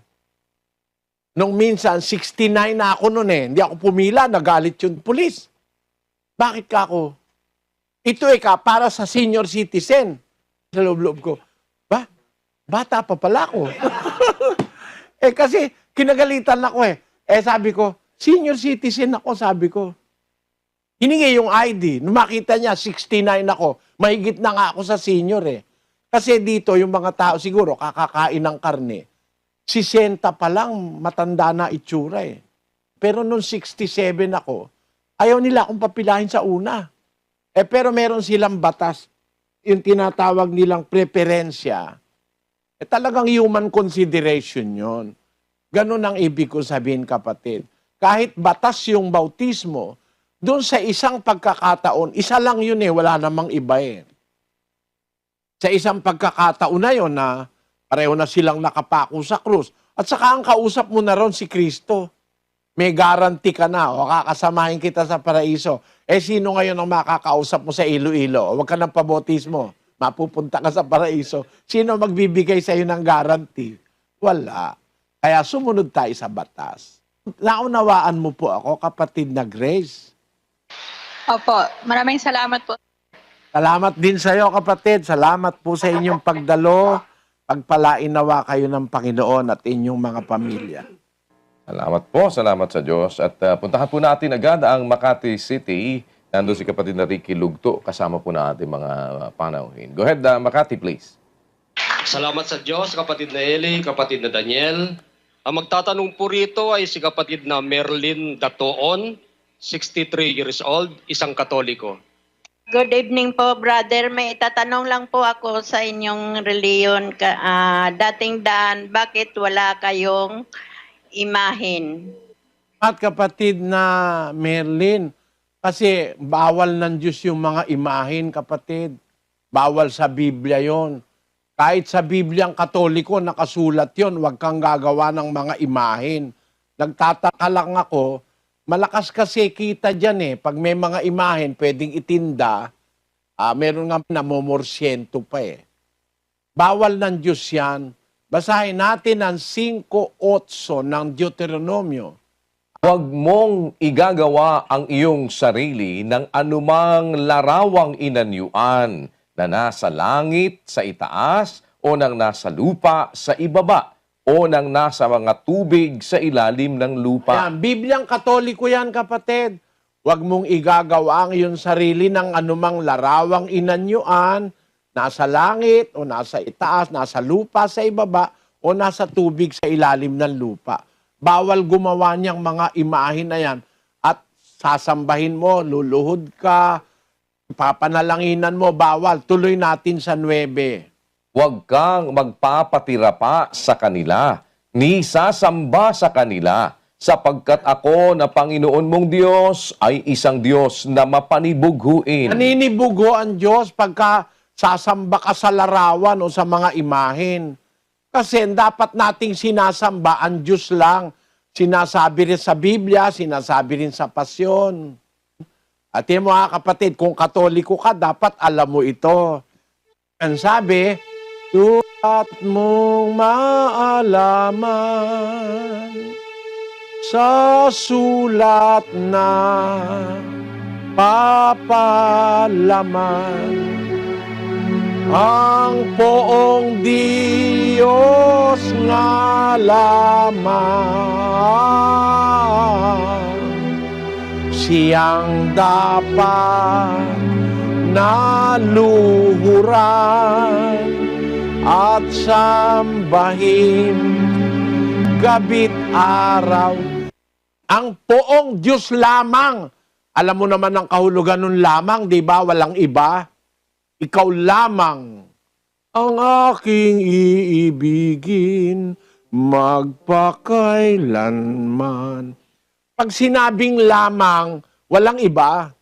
Nung minsan, 69 na ako noon eh. Hindi ako pumila, nagalit yung pulis. Bakit ka ako? Ito para sa senior citizen. Sa loob-loob ko, bata pa pala ako. Kasi kinagalitan ako eh. Sabi ko, senior citizen ako, sabi ko. Hiningi yung ID. Nung makita niya, 69 ako. Mahigit na nga ako sa senior eh. Kasi dito, yung mga tao siguro, kakakain ng karne. 60 pa lang, matanda na itsura eh. Pero nung 67 ako, ayaw nila akong papilahin sa una. Pero meron silang batas, yung tinatawag nilang preferensya. Talagang human consideration yon. Ganun ang ibig ko sabihin, kapatid. Kahit batas yung bautismo, doon sa isang pagkakataon, isa lang yun wala namang iba Sa isang pagkakataon na yun na pareho na silang nakapako sa krus. At saka ang kausap mo na ron si Kristo. May guarantee ka na o kakasamahin kita sa paraiso. Sino ngayon ang makakausap mo sa Iloilo? Huwag ka ng pabautismo. Mapupunta ka sa paraiso. Sino magbibigay sa iyo ng guarantee? Wala. Kaya sumunod tayo sa batas. Naunawaan mo po ako, kapatid na Grace. Opo, maraming salamat po. Salamat din sa iyo, kapatid. Salamat po sa inyong pagdalo. Pagpalain nawa kayo ng Panginoon at inyong mga pamilya. Salamat po, salamat sa Diyos. At puntahan po natin agad ang Makati City. Nandun si kapatid na Ricky Lugto, kasama po na ating mga panauhin. Go ahead, Makati, please. Salamat sa Diyos, kapatid na Eli, kapatid na Daniel. Ang magtatanong po rito ay si kapatid na Merlin Datoon, 63 years old, isang Katoliko. Good evening po, brother. May itatanong lang po ako sa inyong reliyon. Dating Dan, bakit wala kayong imahin? At kapatid na Merlin, kasi bawal ng Diyos yung mga imahin, kapatid. Bawal sa Biblia yon. Kahit sa Bibliang Katoliko, nakasulat yon, huwag kang gagawa ng mga imahin. Nagtataka lang ako, malakas kasi kita dyan Pag may mga imahin, pwedeng itinda, meron nga namomorsyento pa Bawal ng Diyos yan. Basahin natin ang 5:8 ng Deuteronomio. Huwag mong igagawa ang iyong sarili ng anumang larawang inanyuan na nasa langit sa itaas o nang nasa lupa sa ibaba o nang nasa mga tubig sa ilalim ng lupa. Yan, Bibliang Katoliko yan, kapatid. Huwag mong igagawa ang iyong sarili ng anumang larawang inanyuan, nasa langit o nasa itaas, nasa lupa sa ibaba o nasa tubig sa ilalim ng lupa. Bawal gumawa niyang mga imahin na yan at sasambahin mo, luluhod ka, papanalanginan mo, bawal. Tuloy natin sa 9. Huwag kang magpapatira pa sa kanila, ni sasamba sa kanila, sapagkat ako na Panginoon mong Diyos ay isang Diyos na mapanibughuin. Naninibugho ang Diyos pagka sasamba ka sa larawan o sa mga imahin. Kasi dapat nating sinasamba ang Diyos lang. Sinasabi rin sa Biblia, sinasabi rin sa pasyon. At yung mga kapatid, kung Katoliko ka, dapat alam mo ito. Ang sabi, sulat mong maalaman sa sulat na papalaman ang poong Diyos nga lamang, siyang dapat naluhuran at sambahin gabi't araw. Ang poong Diyos lamang. Alam mo naman ang kahulugan nun lamang, di ba? Walang iba. Ikaw lamang ang aking iibigin magpakailanman. Pag sinabing lamang, walang iba.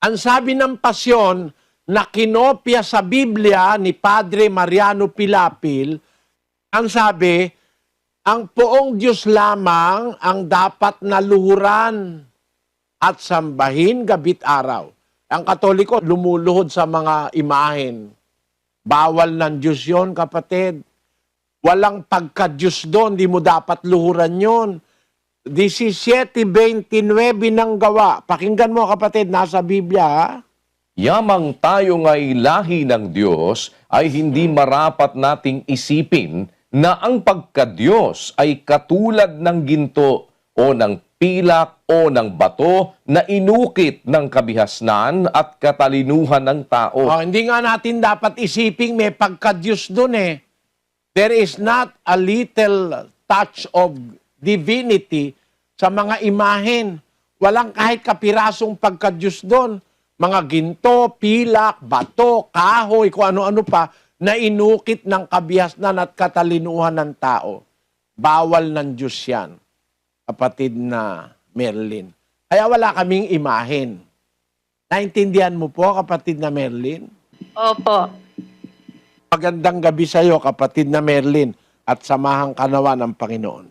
Ang sabi ng pasyon na kinopya sa Biblia ni Padre Mariano Pilapil, ang sabi, ang poong Diyos lamang ang dapat naluhuran at sambahin gabi't araw. Ang Katoliko, lumuluhod sa mga imahin. Bawal ng Diyos yun, kapatid. Walang pagka-Diyos doon, di mo dapat luhuran yun. 17:29 ng gawa. Pakinggan mo, kapatid, nasa Biblia, ha? Yamang tayo nga'y lahi ng Diyos ay hindi marapat nating isipin na ang pagka-Diyos ay katulad ng ginto o ng pilak o ng bato na inukit ng kabihasnan at katalinuhan ng tao. Hindi nga natin dapat isiping may pagka-Diyos doon There is not a little touch of divinity sa mga imahen. Walang kahit kapirasong pagka-Diyos doon. Mga ginto, pilak, bato, kahoy, kung ano-ano pa, na inukit ng kabihasnan at katalinuhan ng tao. Bawal ng Diyos yan, kapatid na Merlin. Kaya wala kaming imahen. Naintindihan mo po, kapatid na Merlin? Opo. Magandang gabi sa iyo, kapatid na Merlin, at samahang kanawa ng Panginoon.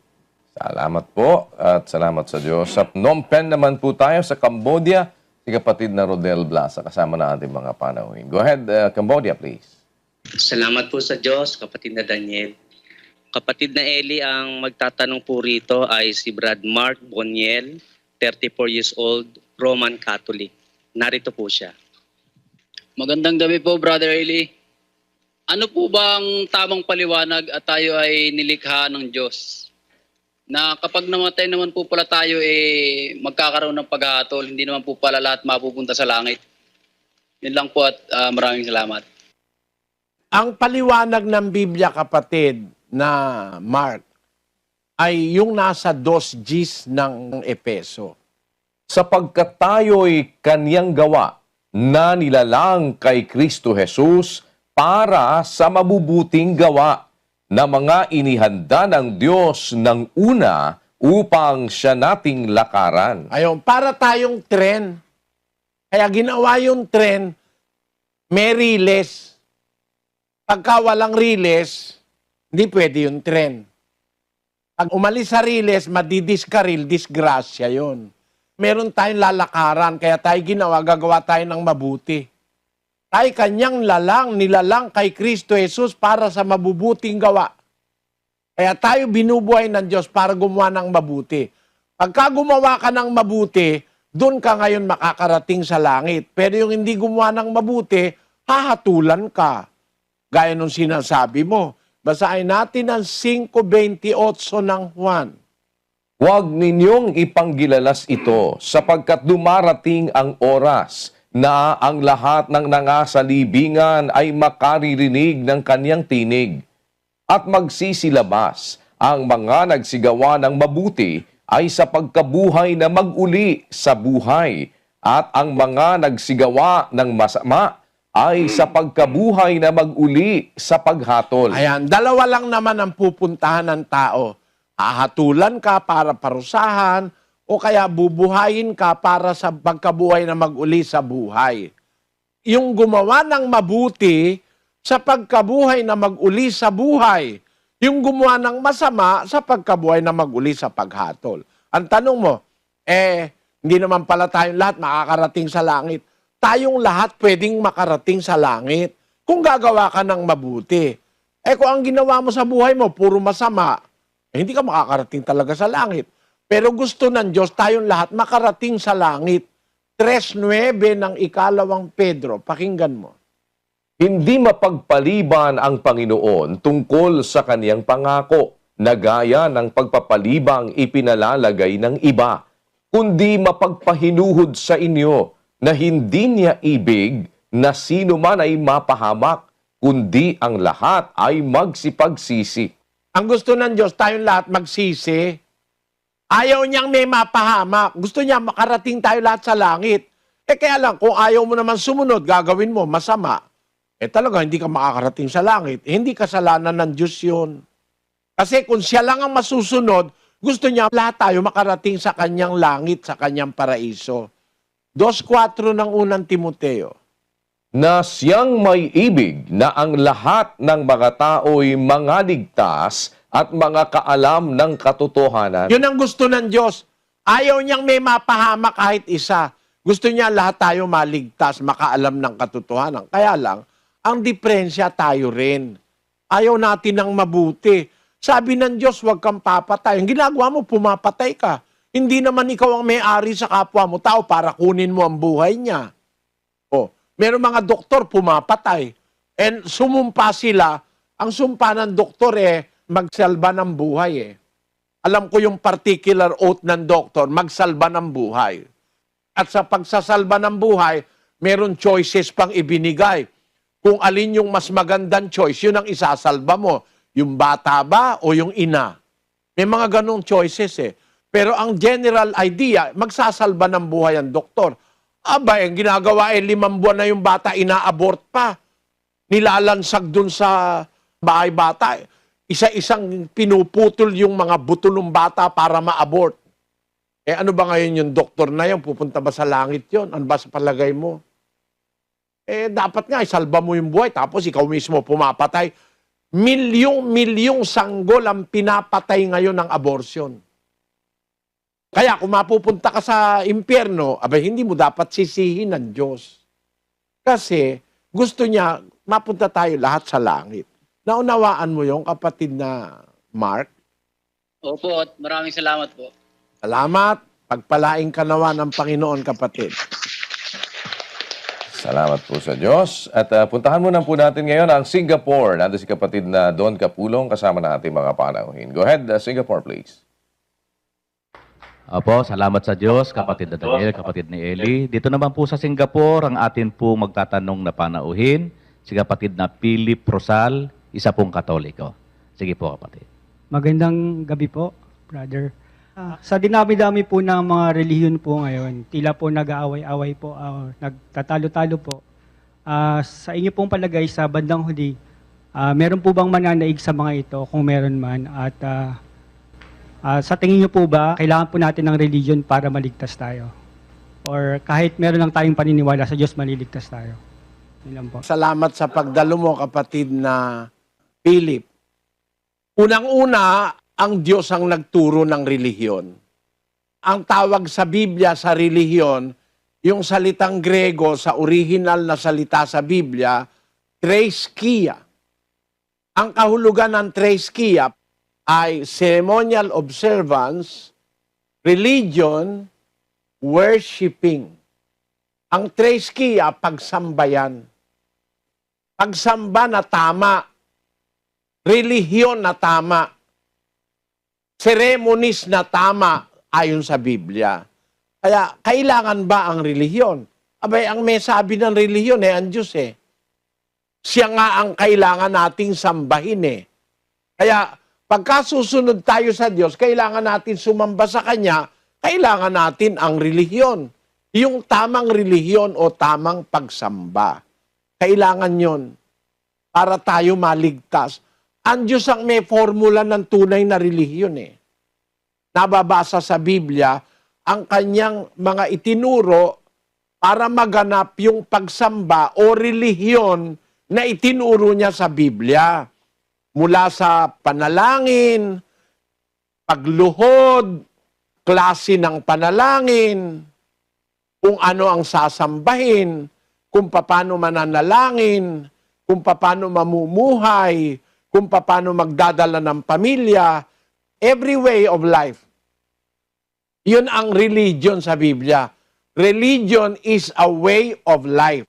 Salamat po at salamat sa Diyos. Sa Phnom Penh naman po tayo sa Cambodia, si kapatid na Rodel Blasa kasama na ating mga panauhin. Go ahead, Cambodia, please. Salamat po sa Diyos, kapatid na Daniel. Kapatid na Eli, ang magtatanong po rito ay si Brad Mark Boniel, 34 years old, Roman Catholic. Narito po siya. Magandang gabi po, Brother Eli. Ano po bang tamang paliwanag at tayo ay nilikha ng Diyos? Na kapag namatay naman po pala tayo, magkakaroon ng paghahatol, hindi naman po pala lahat mapupunta sa langit. Yun lang po at maraming salamat. Ang paliwanag ng Biblia, kapatid na Mark, ay yung nasa 2 Gs ng Epeso. Sapagkat tayo'y kanyang gawa na nilalang kay Kristo Jesus para sa mabubuting gawa na mga inihanda ng Diyos ng una upang siya nating lakaran. Ayun, para tayong tren. Kaya ginawa yung tren, may riles. Pagka walang riles, hindi pwede yung tren. Pag umalis sa riles, madidiskaril, disgrasya yon. Meron tayong lalakaran, kaya tayo gagawa tayo ng mabuti. Tayo kanyang nilalang kay Kristo Jesus para sa mabubuting gawa. Kaya tayo binubuhay ng Diyos para gumawa ng mabuti. Pagka gumawa ka ng mabuti, doon ka ngayon makakarating sa langit. Pero yung hindi gumawa ng mabuti, hahatulan ka. Gaya nung sinasabi mo. Basahin natin ang 5:28 ng Juan. Huwag ninyong ipanggilalas ito sapagkat dumarating ang oras na ang lahat ng nangasalibingan ay makaririnig ng kanyang tinig at magsisilabas. Ang mga nagsigawa ng mabuti ay sa pagkabuhay na mag-uli sa buhay at ang mga nagsigawa ng masama ay sa pagkabuhay na mag-uli sa paghatol. Ayan, dalawa lang naman ang pupuntahan ng tao. Hahatulan ka para parusahan o kaya bubuhayin ka para sa pagkabuhay na mag-uli sa buhay. Yung gumawa ng mabuti sa pagkabuhay na mag-uli sa buhay. Yung gumawa ng masama sa pagkabuhay na mag-uli sa paghatol. Ang tanong mo, hindi naman pala tayong lahat makakarating sa langit. Tayong lahat pwedeng makarating sa langit kung gagawa ka ng mabuti. Kung ang ginawa mo sa buhay mo, puro masama, hindi ka makakarating talaga sa langit. Pero gusto ng Diyos, tayong lahat makarating sa langit. 3:9 ng 2 Pedro. Pakinggan mo. Hindi mapagpaliban ang Panginoon tungkol sa kaniyang pangako na gaya ng pagpapalibang ipinalalagay ng iba, kundi mapagpahinuhod sa inyo na hindi niya ibig na sino man ay mapahamak, kundi ang lahat ay magsipagsisi. Ang gusto ng Diyos, tayong lahat magsisi. Ayaw niyang may mapahamak. Gusto niya makarating tayo lahat sa langit. Kaya lang, kung ayaw mo naman sumunod, gagawin mo masama, talaga hindi ka makakarating sa langit. Hindi kasalanan ng Diyos yun. Kasi kung siya lang ang masusunod, gusto niya lahat tayo makarating sa kanyang langit, sa kanyang paraiso. 2:4 ng unang Timoteo. Na siyang may ibig na ang lahat ng mga tao'y mga ligtas at mga kaalam ng katotohanan. Yun ang gusto ng Diyos. Ayaw niyang may mapahamak kahit isa. Gusto niya lahat tayo maligtas, makaalam ng katotohanan. Kaya lang, ang diferensya tayo rin. Ayaw natin ng mabuti. Sabi ng Diyos, huwag kang papatay. Ang ginagawa mo, pumapatay ka. Hindi naman ikaw ang may-ari sa kapwa mo tao para kunin mo ang buhay niya. Meron mga doktor pumapatay. And sumumpa sila, ang sumpa ng doktor magsalba ng buhay Alam ko yung particular oath ng doktor, magsalba ng buhay. At sa pagsasalba ng buhay, meron choices pang ibinigay. Kung alin yung mas magandang choice, yun ang isasalba mo. Yung bata ba o yung ina? May mga ganong choices Pero ang general idea, magsasalba ng buhay ang doktor. Aba, ang ginagawa 5 buwan na yung bata, ina-abort pa. Nilalansag dun sa bahay bata. Isa-isang pinuputol yung mga buto ng bata para ma-abort. Ano ba ngayon yung doktor na yun? Pupunta ba sa langit yun? Ano ba sa palagay mo? Dapat nga, isalba mo yung buhay, tapos ikaw mismo pumapatay. Milyong sanggol ang pinapatay ngayon ng abortion. Kaya kung mapupunta ka sa impyerno, abay, hindi mo dapat sisihin ng Diyos. Kasi gusto niya, mapunta tayo lahat sa langit. Naunawaan mo yung kapatid na Mark? Opo, at maraming salamat po. Salamat. Pagpalaing ka nawa ng Panginoon, kapatid. Salamat po sa Diyos. At puntahan muna po natin ngayon ang Singapore. Nandito si kapatid na Don Capulong kasama na ating mga panauhin. Go ahead, Singapore, please. Opo, salamat sa Diyos, kapatid na Daniel, kapatid ni Eli. Dito naman po sa Singapore, ang atin po magtatanong na panauhin, si kapatid na Philip Rosal, isa pong Katoliko. Sige po, kapatid. Magandang gabi po, brother. Sa dinami-dami po ng mga relihiyon po ngayon, tila po nag-aaway-away po, nagtatalo-talo po. Sa inyo pong palagay sa bandang huli, meron po bang mananaig sa mga ito kung meron man? At sa tingin niyo po ba, kailangan po natin ng religion para maligtas tayo? Or kahit meron lang tayong paniniwala sa Diyos, maliligtas tayo? Yun lang po. Salamat sa pagdalo mo, kapatid na Philip. Unang-una, ang Diyos ang nagturo ng relihiyon. Ang tawag sa Biblia sa relihiyon, yung salitang Grego sa original na salita sa Biblia, threskia. Ang kahulugan ng threskia ay ceremonial observance, religion, worshiping. Ang threskia, pagsambayan. Pagsamba na tama. Relihiyon na tama. Ceremonies na tama ayon sa Biblia. Kaya, kailangan ba ang relihiyon? Abay, ang may sabi ng relihiyon ang Diyos Siya nga ang kailangan nating sambahin Kaya, pagka susunod tayo sa Diyos, kailangan natin sumamba sa Kanya, kailangan natin ang relihiyon. Yung tamang relihiyon o tamang pagsamba. Kailangan yon para tayo maligtas. Ang Diyos ang may formula ng tunay na relihiyon Nababasa sa Biblia, ang Kanyang mga itinuro para maganap yung pagsamba o relihiyon na itinuro niya sa Biblia. Mula sa panalangin, pagluhod, klase ng panalangin, kung ano ang sasambahin, kung paano mananalangin, kung paano mamumuhay, kung paano magdadala ng pamilya, every way of life. Yun ang religion sa Biblia. Religion is a way of life.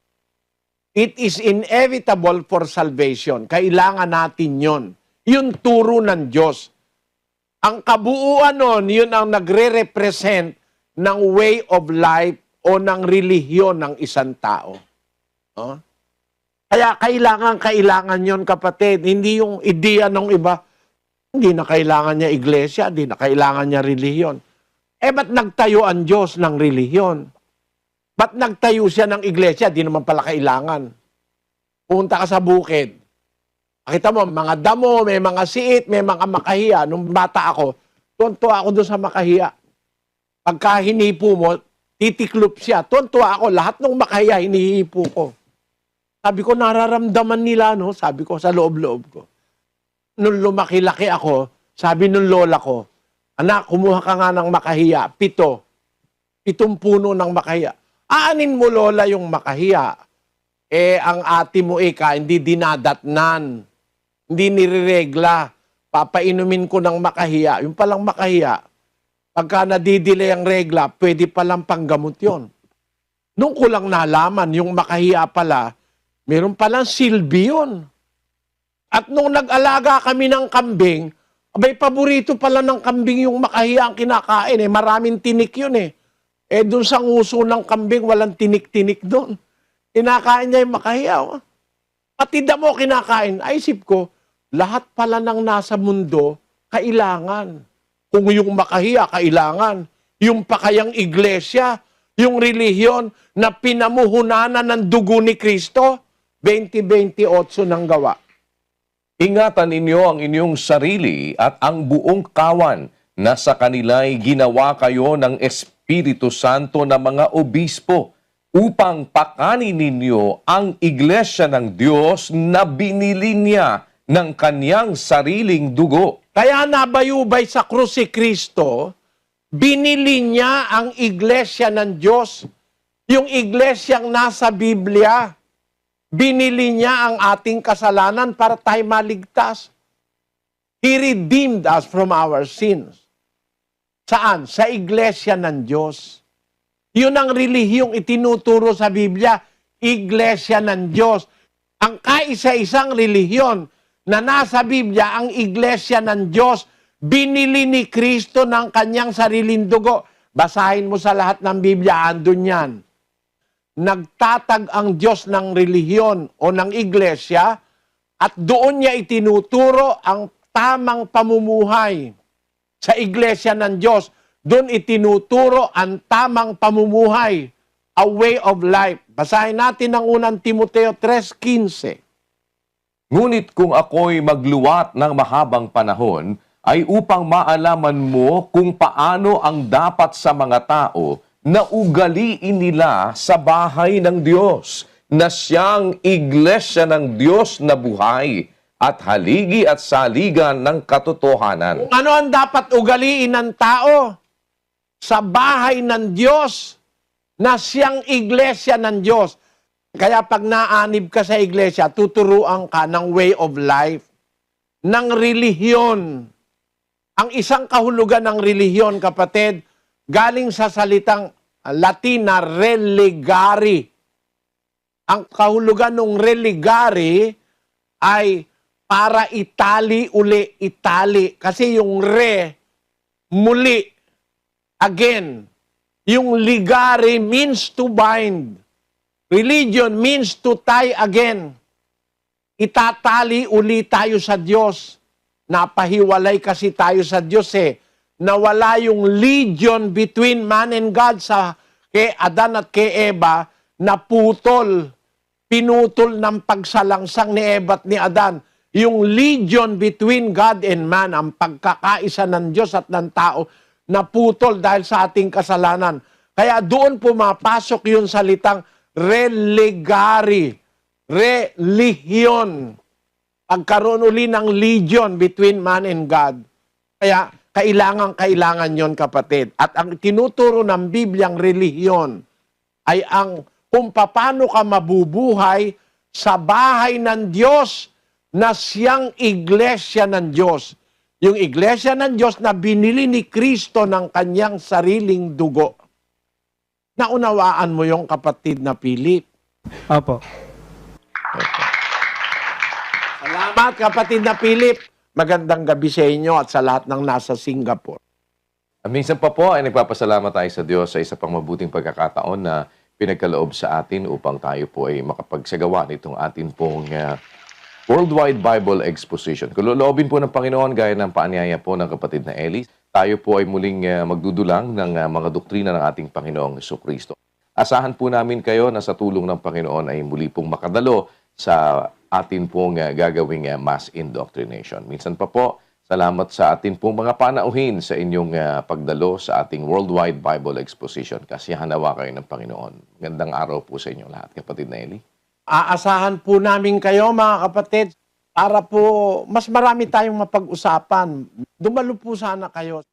It is inevitable for salvation. Kailangan natin yon. Yun turo ng Diyos. Ang kabuuan nun, yun ang nagre-represent ng way of life o ng relihiyon ng isang tao. Kaya kailangan yon, kapatid. Hindi yung ideya ng iba. Hindi na kailangan niya iglesia, hindi na kailangan niya relihiyon. Ba't nagtayo ang Diyos ng relihiyon? Ba't nagtayo siya ng iglesia? Di naman pala kailangan. Punta ka sa bukid. Nakita mo, mga damo, may mga siit, may mga makahiya. Nung bata ako, tuwa ako doon sa makahiya. Pagka hinipo mo, titiklop siya. Tuwa ako, lahat ng makahiya, hinihipo ko. Sabi ko, nararamdaman nila, no? Sabi ko, sa loob-loob ko. Nung lumaki-laki ako, sabi nung lola ko, anak, kumuha ka nga ng makahiya. 7 puno ng makahiya. Aanin mo, lola, yung makahiya. Ang ate mo hindi dinadatnan. Hindi nireregla. Papainumin ko ng makahiya. Yung palang makahiya, pagka nadidelay ang regla, pwede palang panggamot yon. Nung ko lang nalaman, yung makahiya pala, meron palang silbi yun. At nung nag-alaga kami ng kambing, abay, paborito pala ng kambing yung makahiya ang kinakain. Maraming tinik yun dun sa nguso ng kambing, walang tinik-tinik doon. Kinakain niya yung makahiya. Pati damo kinakain. Ay, isip ko, lahat pala ng nasa mundo, kailangan. Kung yung makahiya, kailangan. Yung pakayang iglesia, yung relihiyon na pinamuhunanan ng dugo ni Kristo, 20:28 ng gawa. Ingatan ninyo ang inyong sarili at ang buong kawan na sa kanila'y ginawa kayo ng Espiritu Santo na mga obispo upang pakanin ninyo ang iglesia ng Diyos na binili niya ng kanyang sariling dugo. Kaya nabayubay sa krus si Kristo, binili niya ang iglesia ng Diyos, yung iglesyang nasa Biblia. Binili niya ang ating kasalanan para tayo maligtas. He redeemed us from our sins. Saan? Sa iglesia ng Diyos. Yun ang relihiyong itinuturo sa Biblia, iglesia ng Diyos. Ang kaisa-isang relihiyon na nasa Biblia, ang iglesia ng Diyos, binili ni Kristo ng kanyang sariling dugo. Basahin mo sa lahat ng Biblia, andun yan. Nagtatag ang Diyos ng relihiyon o ng iglesia at doon niya itinuturo ang tamang pamumuhay sa iglesia ng Diyos. Doon itinuturo ang tamang pamumuhay, a way of life. Basahin natin ang unang Timoteo 3:15. Ngunit kung ako'y magluwat ng mahabang panahon, ay upang maalaman mo kung paano ang dapat sa mga tao na ugaliin nila sa bahay ng Diyos, na siyang iglesia ng Diyos na buhay at haligi at saligan ng katotohanan. Kung ano ang dapat ugaliin ng tao sa bahay ng Diyos, na siyang iglesia ng Diyos. Kaya pag naanib ka sa iglesia, tuturuan ka ng way of life, ng relihiyon. Ang isang kahulugan ng relihiyon, kapatid, galing sa salitang Latin na religare. Ang kahulugan ng religare ay para itali uli, itali. Kasi yung re, muli, again. Yung ligare means to bind. Religion means to tie again. Itatali uli tayo sa Diyos. Napahiwalay kasi tayo sa Diyos Nawala yung legion between man and God sa kay Adan at kay Eva, naputol, pinutol ng pagsalangsang ni Eva at ni Adan. Yung legion between God and man, ang pagkakaisa ng Diyos at ng tao, naputol dahil sa ating kasalanan. Kaya doon pumapasok yung salitang religare, relihiyon. Pagkaroon uli ng legion between man and God. Kaya kailangan yon, kapatid. At ang tinuturo ng Bibliang relihiyon ay ang kung paano ka mabubuhay sa bahay ng Diyos na siyang iglesia ng Diyos. Yung iglesia ng Diyos na binili ni Kristo ng kanyang sariling dugo. Naunawaan mo yung kapatid na Philip? Opo. Salamat, kapatid na Philip. Magandang gabi sa inyo at sa lahat ng nasa Singapore. Minsan pa po ay nagpapasalamat tayo sa Diyos sa isa pang mabuting pagkakataon na pinagkaloob sa atin upang tayo po ay makapagsagawa nitong atin pong Worldwide Bible Exposition. Kuloloobin po ng Panginoon gaya ng paanyaya po ng kapatid na Eli, tayo po ay muling magdudulang ng mga doktrina ng ating Panginoong Jesucristo. Asahan po namin kayo na sa tulong ng Panginoon ay muli pong makadalo sa atin pong gagawing mass indoctrination. Minsan pa po, salamat sa atin pong mga panauhin sa inyong pagdalo sa ating Worldwide Bible Exposition. Kasiyahan nawa kayo ng Panginoon. Gandang araw po sa inyong lahat, kapatid na Eli. Aasahan po namin kayo, mga kapatid, para po mas marami tayong mapag-usapan. Dumalo po sana kayo.